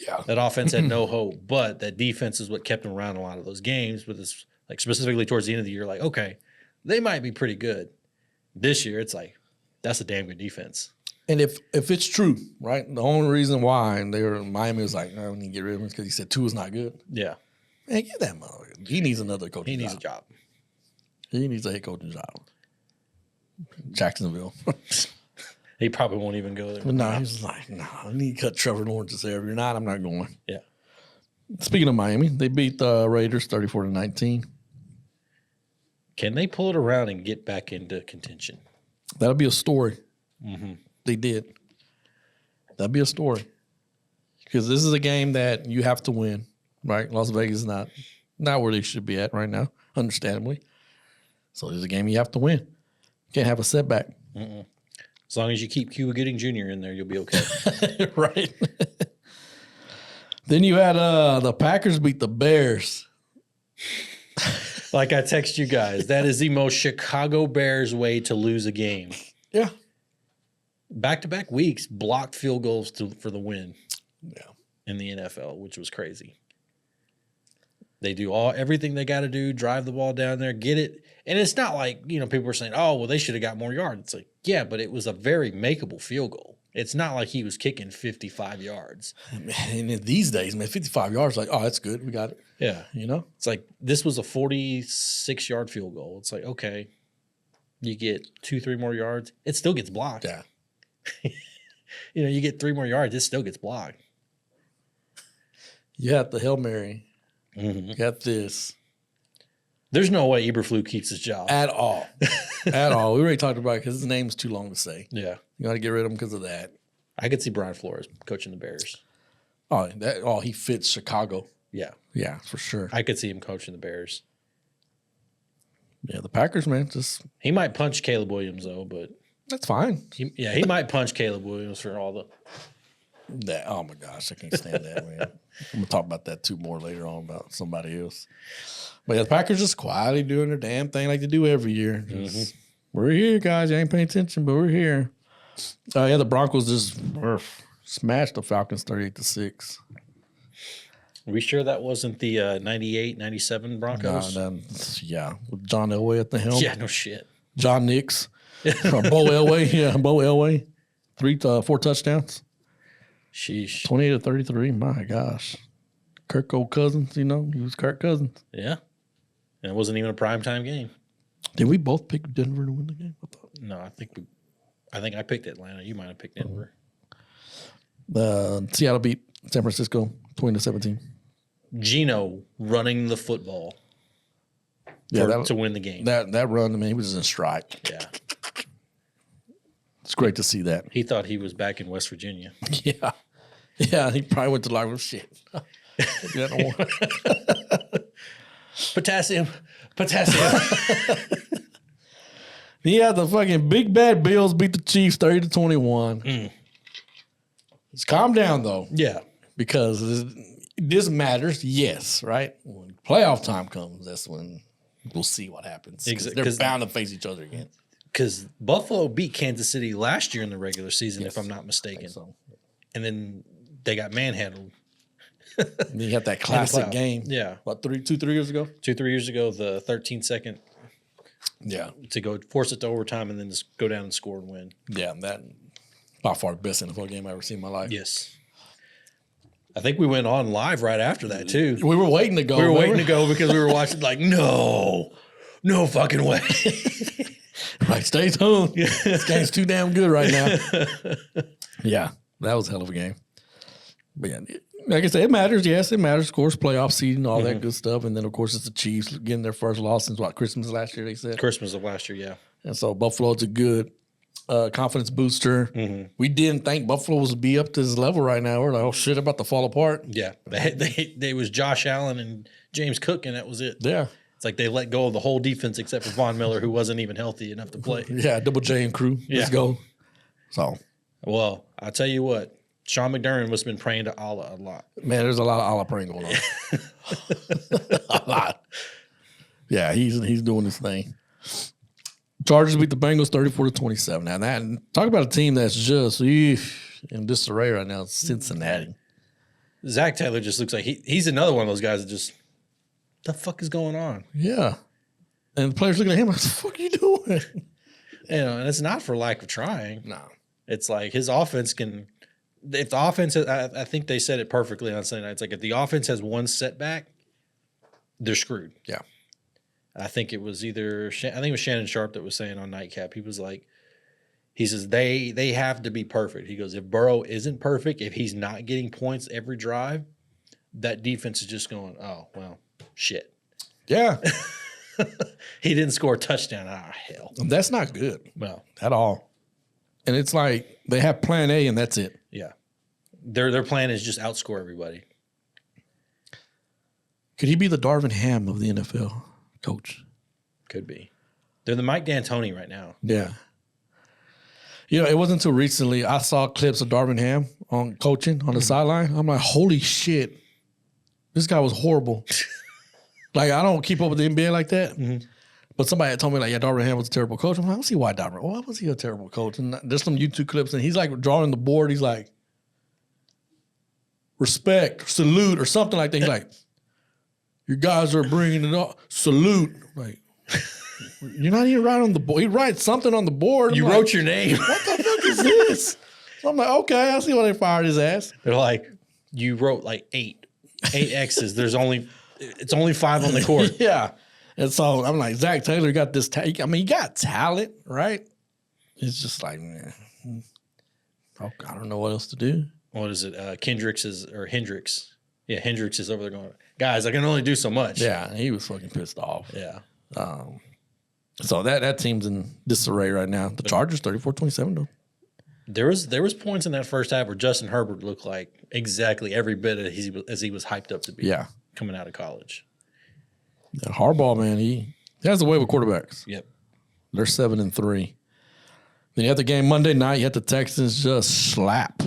Yeah. That offense had no hope, but that defense is what kept them around a lot of those games. With this, like specifically towards the end of the year, like, okay, they might be pretty good. This year, it's like, that's a damn good defense. And if it's true, right, the only reason why Miami was like, no, we need to get rid of him because he said Tua's not good. Yeah. Man, get that motherfucker. He needs another coaching job. He needs a job. He needs a head coaching job. Jacksonville. He probably won't even go there. But no, he's like, no, I need to cut Trevor Lawrence's hair. If you're not, I'm not going. Yeah. Speaking of Miami, they beat the Raiders 34-19. Can they pull it around and get back into contention? That'll be a story. They did. That'd be a story. Because this is a game that you have to win, right? Las Vegas is not where they should be at right now, understandably. So there's a game you have to win. Can't have a setback. As long as you keep Cuba Gooding Jr. in there, you'll be okay. Right. Then you had the Packers beat the Bears. Like I text you guys, that is the most Chicago Bears way to lose a game. Yeah. Back-to-back weeks, blocked field goals for the win. Yeah. In the NFL, which was crazy. They do everything they got to do, drive the ball down there, get it. And it's not like, people were saying, oh, well, they should have got more yards. It's like, yeah, but it was a very makeable field goal. It's not like he was kicking 55 yards. Man, and these days, man, 55 yards, like, oh, that's good. We got it. Yeah. It's like this was a 46-yard field goal. It's like, okay, you get 2-3 more yards. It still gets blocked. Yeah. you get 3 more yards, it still gets blocked. You got the Hail Mary. You got this. There's no way Eberflus keeps his job. At all. At all. We already talked about it because his name's too long to say. Yeah. You got to get rid of him because of that. I could see Brian Flores coaching the Bears. Oh, he fits Chicago. Yeah. Yeah, for sure. I could see him coaching the Bears. Yeah, the Packers, man, He might punch Caleb Williams, though, but that's fine. he might punch Caleb Williams for all the. Oh my gosh, I can't stand that, man. I'm gonna talk about that too more later on about somebody else. But yeah, the Packers just quietly doing their damn thing like they do every year. We're here, guys. You ain't paying attention, but we're here. The Broncos just smashed the Falcons 38-6. Are we sure that wasn't the 98, 97 Broncos? Yeah, with John Elway at the helm. Yeah, no shit. John Nix. Or Bo Elway. Yeah, Bo Elway. 4 touchdowns. Sheesh. 28-33. My gosh. Kirk old Cousins, he was Kirk Cousins. Yeah. And it wasn't even a primetime game. Did we both pick Denver to win the game? No, I think I picked Atlanta. You might have picked Denver. Seattle beat San Francisco 20-17. Geno running the football to win the game. That run, I mean, he was in strike. Yeah. It's great to see that. He thought he was back in West Virginia. Yeah. Yeah, he probably went to locker room. Shit. Potassium. Yeah, the fucking big bad Bills beat the Chiefs 30-21. Let's calm down, though. Yeah. Because this matters, yes, right? When playoff time comes, that's when we'll see what happens. Exactly. They're bound to face each other again. Because Buffalo beat Kansas City last year in the regular season, if I'm not mistaken. So. And then they got manhandled. And you got that classic game. Yeah. What, 3 years ago? 2-3 years ago, the 13-second to go force it to overtime and then just go down and score and win. Yeah, that by far the best NFL game I've ever seen in my life. Yes. I think we went on live right after that, too. We were waiting to go. We were waiting to go because we were watching like, no fucking way. Like, stay tuned. This game's too damn good right now. Yeah, that was a hell of a game. But yeah, like I said, it matters. Yes, it matters. Of course, playoff seeding, all that good stuff. And then, of course, it's the Chiefs getting their first loss since, Christmas last year, they said? Christmas of last year, yeah. And so Buffalo's a good confidence booster. We didn't think Buffalo was be up to this level right now. We're like, oh, shit, about to fall apart. Yeah. They was Josh Allen and James Cook, and that was it. Yeah. It's like they let go of the whole defense except for Von Miller, who wasn't even healthy enough to play. Yeah, Double J and crew. Let's go. So. Well, I'll tell you what. Sean McDermott must have been praying to Allah a lot. Man, there's a lot of Allah praying going on. A lot. Yeah, he's doing his thing. Chargers beat the Bengals 34-27. Now, talk about a team that's just in disarray right now. It's Cincinnati. Zach Taylor just looks like he's another one of those guys that just, the fuck is going on? Yeah. And the players looking at him like, what the fuck are you doing? And it's not for lack of trying. No. It's like his offense can – if the offense – I think they said it perfectly on Sunday night. It's like if the offense has one setback, they're screwed. Yeah. I think it was Shannon Sharp that was saying on Nightcap. He was like, he says they have to be perfect. He goes, if Burrow isn't perfect, if he's not getting points every drive, that defense is just going, oh, well, shit. Yeah. He didn't score a touchdown. Ah, hell. That's not good. Well, at all. And it's like they have plan A and that's it. Yeah. Their plan is just outscore everybody. Could he be the Darvin Ham of the NFL? Coach. Could be. They're the Mike D'Antoni right now. Yeah. It wasn't until recently I saw clips of Darvin Ham on coaching on the sideline. I'm like, holy shit. This guy was horrible. Like, I don't keep up with the NBA like that. But somebody had told me, like, yeah, Darvin Ham was a terrible coach. I'm like, I don't see why why was he a terrible coach? And there's some YouTube clips, and he's like drawing the board. He's like, respect, salute, or something like that. He's like, your guys are bringing it up. Salute. Like, you're not even right on the board. He writes something on the board. You wrote your name. What the fuck is this? So I'm like, okay, I see why they fired his ass. They're like, you wrote like eight X's. It's only 5 on the court. Yeah. And so I'm like, Zach Taylor got this. He got talent, right? It's just like, man, Oh, I don't know what else to do. What is it? Hendricks. Yeah, Hendricks is over there going, guys, I can only do so much. Yeah, he was fucking pissed off. Yeah. So that team's in disarray right now. The Chargers 34-27 though. There was points in that first half where Justin Herbert looked like exactly every bit as he was hyped up to be. Yeah. Coming out of college. That Harbaugh, man, he has a way with quarterbacks. Yep. They're 7-3. Then you have the game Monday night. You have the Texans just slap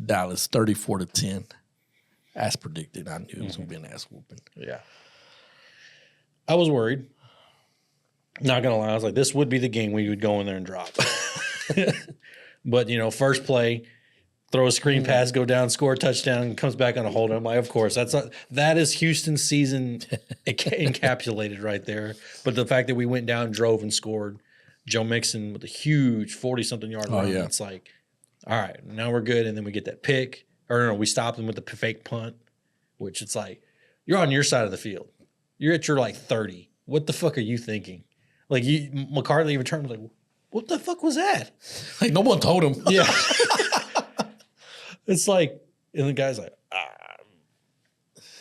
Dallas 34-10. As predicted. I knew it was going to be an ass whooping. Yeah. I was worried. Not going to lie. I was like, this would be the game we would go in there and drop. But, first play, throw a screen pass, go down, score a touchdown, comes back on a hold. I'm like, of course, that is Houston's season encapsulated right there. But the fact that we went down, drove, and scored, Joe Mixon with a huge 40-something yard run, it's like, all right, now we're good. And then we get that pick. Or no, we stopped them with the fake punt, which it's like, you're on your side of the field. You're at your 30. What the fuck are you thinking? McCarthy even turned like, what the fuck was that? Like, no one told him. Yeah. It's like, and the guy's like,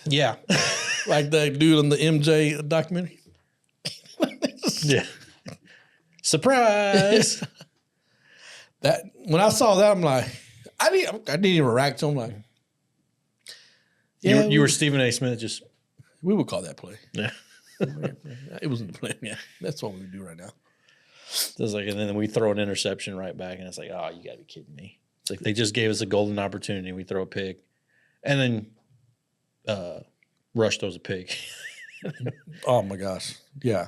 yeah. Like that dude on the MJ documentary. Yeah. Surprise. That when I saw that, I'm like, I didn't even react to him. Like, you were Stephen A. Smith. Just we would call that play. Yeah. It wasn't a play. Yeah, that's what we would do right now. It was like, and then we throw an interception right back, and it's like, oh, you got to be kidding me. It's like they just gave us a golden opportunity. We throw a pick, and then Rush throws a pick. Oh my gosh, yeah.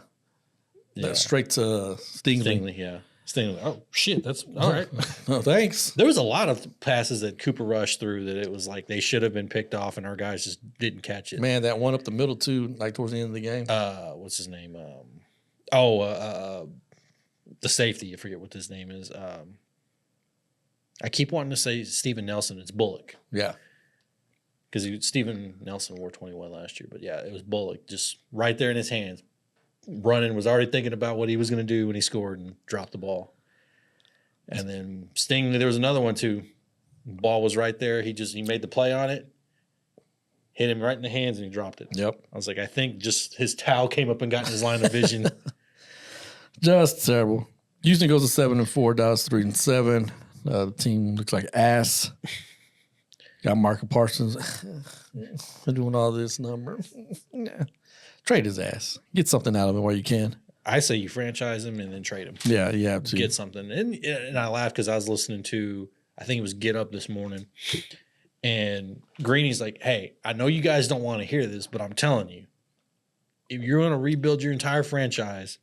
That's straight to Stingley. Yeah. Stingley. Oh shit, that's all right. Oh, thanks. There was a lot of passes that Cooper Rush threw that it was like they should have been picked off, and our guys just didn't catch it. Man, that one up the middle too, like towards the end of the game. What's his name? The safety. I forget what his name is. I keep wanting to say Steven Nelson. It's Bullock. Yeah. Because Steven Nelson wore 21 last year. But yeah, it was Bullock just right there in his hands. Running, was already thinking about what he was going to do when he scored and dropped the ball. And then Stingley, there was another one too. Ball was right there. He made the play on it, hit him right in the hands, and he dropped it. Yep. I was like, I think just his towel came up and got in his line of vision. Just terrible. Houston goes to 7-4, Dallas 3-7. The team looks like ass. Got Marcus Parsons doing all this number. Trade his ass. Get something out of him while you can. I say you franchise him and then trade him. Yeah, you have to. Get something. And I laughed because I was listening to, I think it was Get Up this morning. And Greeny's like, hey, I know you guys don't want to hear this, but I'm telling you, if you're going to rebuild your entire franchise,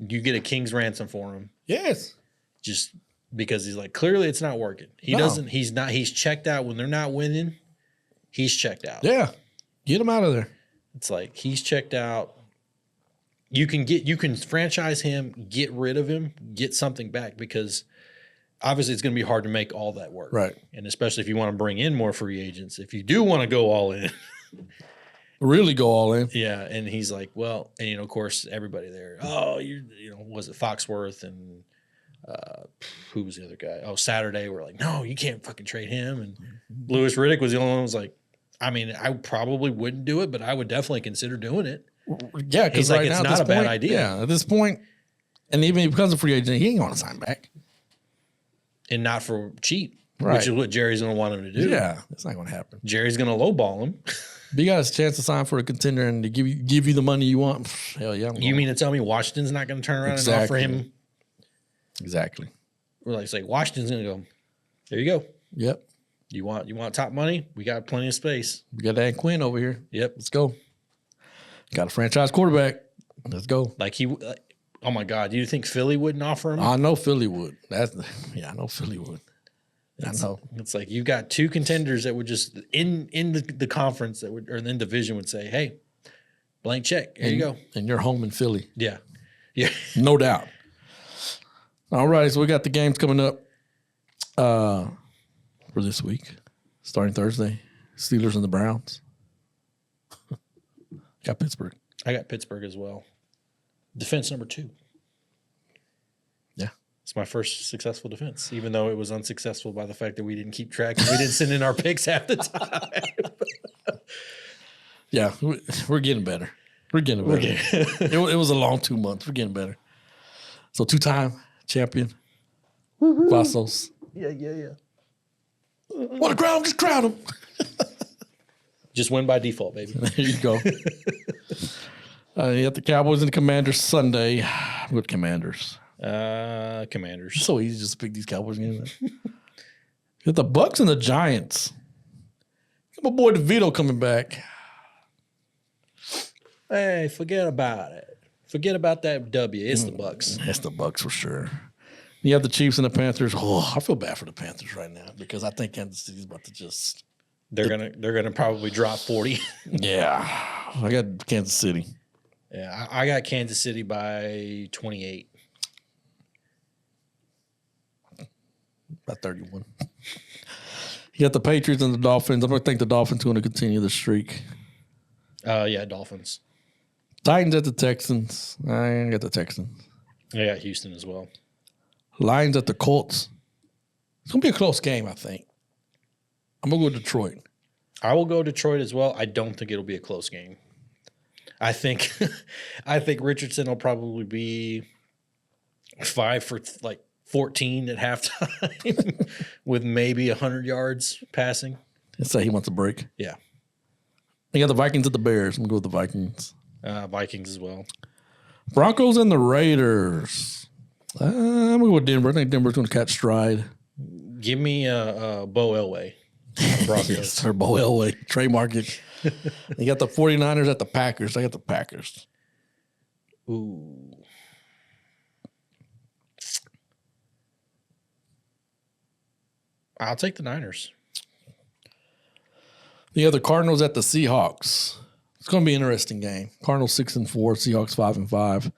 you get a king's ransom for him. Yes. Just because he's like, clearly it's not working. He's checked out when they're not winning. He's checked out. Yeah. Get him out of there. It's like he's checked out. You can franchise him, get rid of him, get something back because obviously it's going to be hard to make all that work. Right. And especially if you want to bring in more free agents, if you do want to go all in. Really go all in. Yeah. And he's like, well, and of course, everybody there, was it Foxworth and who was the other guy? Oh, Saturday. We're like, no, you can't fucking trade him. And Louis Riddick was the only one who was like, I mean, I probably wouldn't do it, but I would definitely consider doing it. Yeah, because like, it's not a bad idea. Yeah, at this point, and even if he becomes a free agent, he ain't going to sign back. And not for cheap, right. Which is what Jerry's going to want him to do. Yeah, that's not going to happen. Jerry's going to lowball him. If you got a chance to sign for a contender and to give you the money you want, hell yeah. You mean to tell me Washington's not going to turn around and offer him? Exactly. We're like, Washington's going to go, there you go. Yep. You want top money? We got plenty of space. We got Dan Quinn over here. Yep. Let's go. Got a franchise quarterback. Let's go. Oh my God. Do you think Philly wouldn't offer him? I know Philly would. I know Philly would. I know. It's like you got two contenders that would just in the conference that would, or in the division would say, hey, blank check. Here you go. And you're home in Philly. Yeah. Yeah. No doubt. All right. So we got the games coming up for this week, starting Thursday. Steelers and the Browns. Got Pittsburgh. I got Pittsburgh as well. Defense number 2. Yeah. It's my first successful defense, even though it was unsuccessful by the fact that we didn't keep track and we didn't send in our picks half the time. Yeah, we're getting better. We're getting better. It was a long 2 months. We're getting better. So 2-time champion, Vasos. Yeah. Want to crown him? Just crown him. Just win by default, baby. There you go. You got the Cowboys and the Commanders Sunday. What Commanders? Commanders. It's so easy just to pick these Cowboys games. You got the Bucks and the Giants. My boy DeVito coming back. Hey, forget about it. Forget about that W. It's the Bucks. It's the Bucks for sure. You have the Chiefs and the Panthers. Oh, I feel bad for the Panthers right now because I think Kansas City's about to just. They're gonna probably drop 40. Yeah, I got Kansas City. Yeah, I got Kansas City by 28. About 31. You got the Patriots and the Dolphins. I'm going to think the Dolphins are going to continue the streak. Yeah, Dolphins. Titans at the Texans. I got the Texans. I got Houston as well. Lions at the Colts. It's going to be a close game, I think. I'm going to go with Detroit. I will go Detroit as well. I don't think it'll be a close game. I think Richardson will probably be 5 for like 14 at halftime with maybe 100 yards passing. Let's say he wants a break. Yeah. You got the Vikings at the Bears. I'm going to go with the Vikings. Vikings as well. Broncos and the Raiders. I'm going to go with Denver. I think Denver's going to catch stride. Give me Bo Elway. Broncos. Yes, sir, Bo Elway. Trademark it. You got the 49ers at the Packers. I got the Packers. Ooh. I'll take the Niners. You have the Cardinals at the Seahawks. It's going to be an interesting game. Cardinals 6-4, Seahawks 5-5.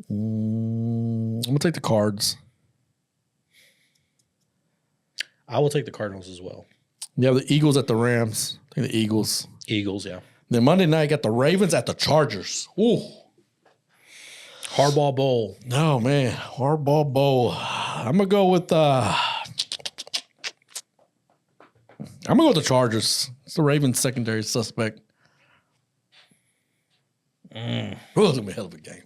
I'm going to take the Cards. I will take the Cardinals as well. You have the Eagles at the Rams. I think the Eagles. Eagles, yeah. Then Monday night, you got the Ravens at the Chargers. Ooh. Harbaugh Bowl. No, man. Harbaugh Bowl. I'm going to go with the Chargers. It's the Ravens secondary suspect. Oh, it's going to be a hell of a game.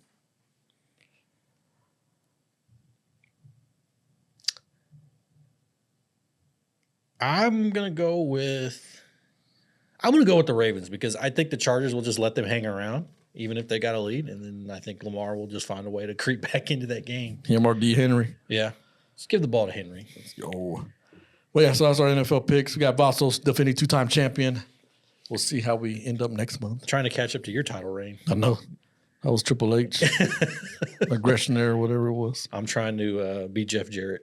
I'm going to go with the Ravens because I think the Chargers will just let them hang around even if they got a lead. And then I think Lamar will just find a way to creep back into that game. Him or D. Henry. Yeah. Just give the ball to Henry. Let's go. Well, yeah, so that's our NFL picks. We got Vasos, defending 2-time champion. We'll see how we end up next month. Trying to catch up to your title reign. I know. That was Triple H. Aggression there, whatever it was. I'm trying to be Jeff Jarrett.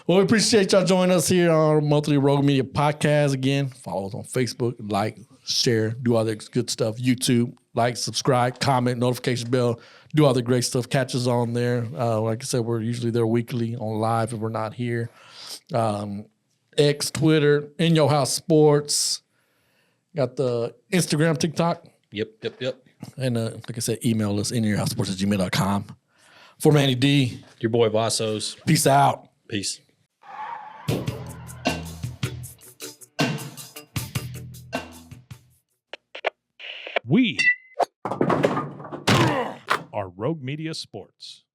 Well, we appreciate y'all joining us here on our monthly Rogue Media podcast. Again, follow us on Facebook, like, share, do all that good stuff. YouTube, like, subscribe, comment, notification bell, do all the great stuff. Catch us on there. Like I said, we're usually there weekly on live if we're not here. X, Twitter, In Your House Sports. Got the Instagram, TikTok. Yep. And like I said, email us, inyourhousesports@gmail.com. For Manny D. Your boy Vasos. Peace out. Peace. We are Rogue Media Sports.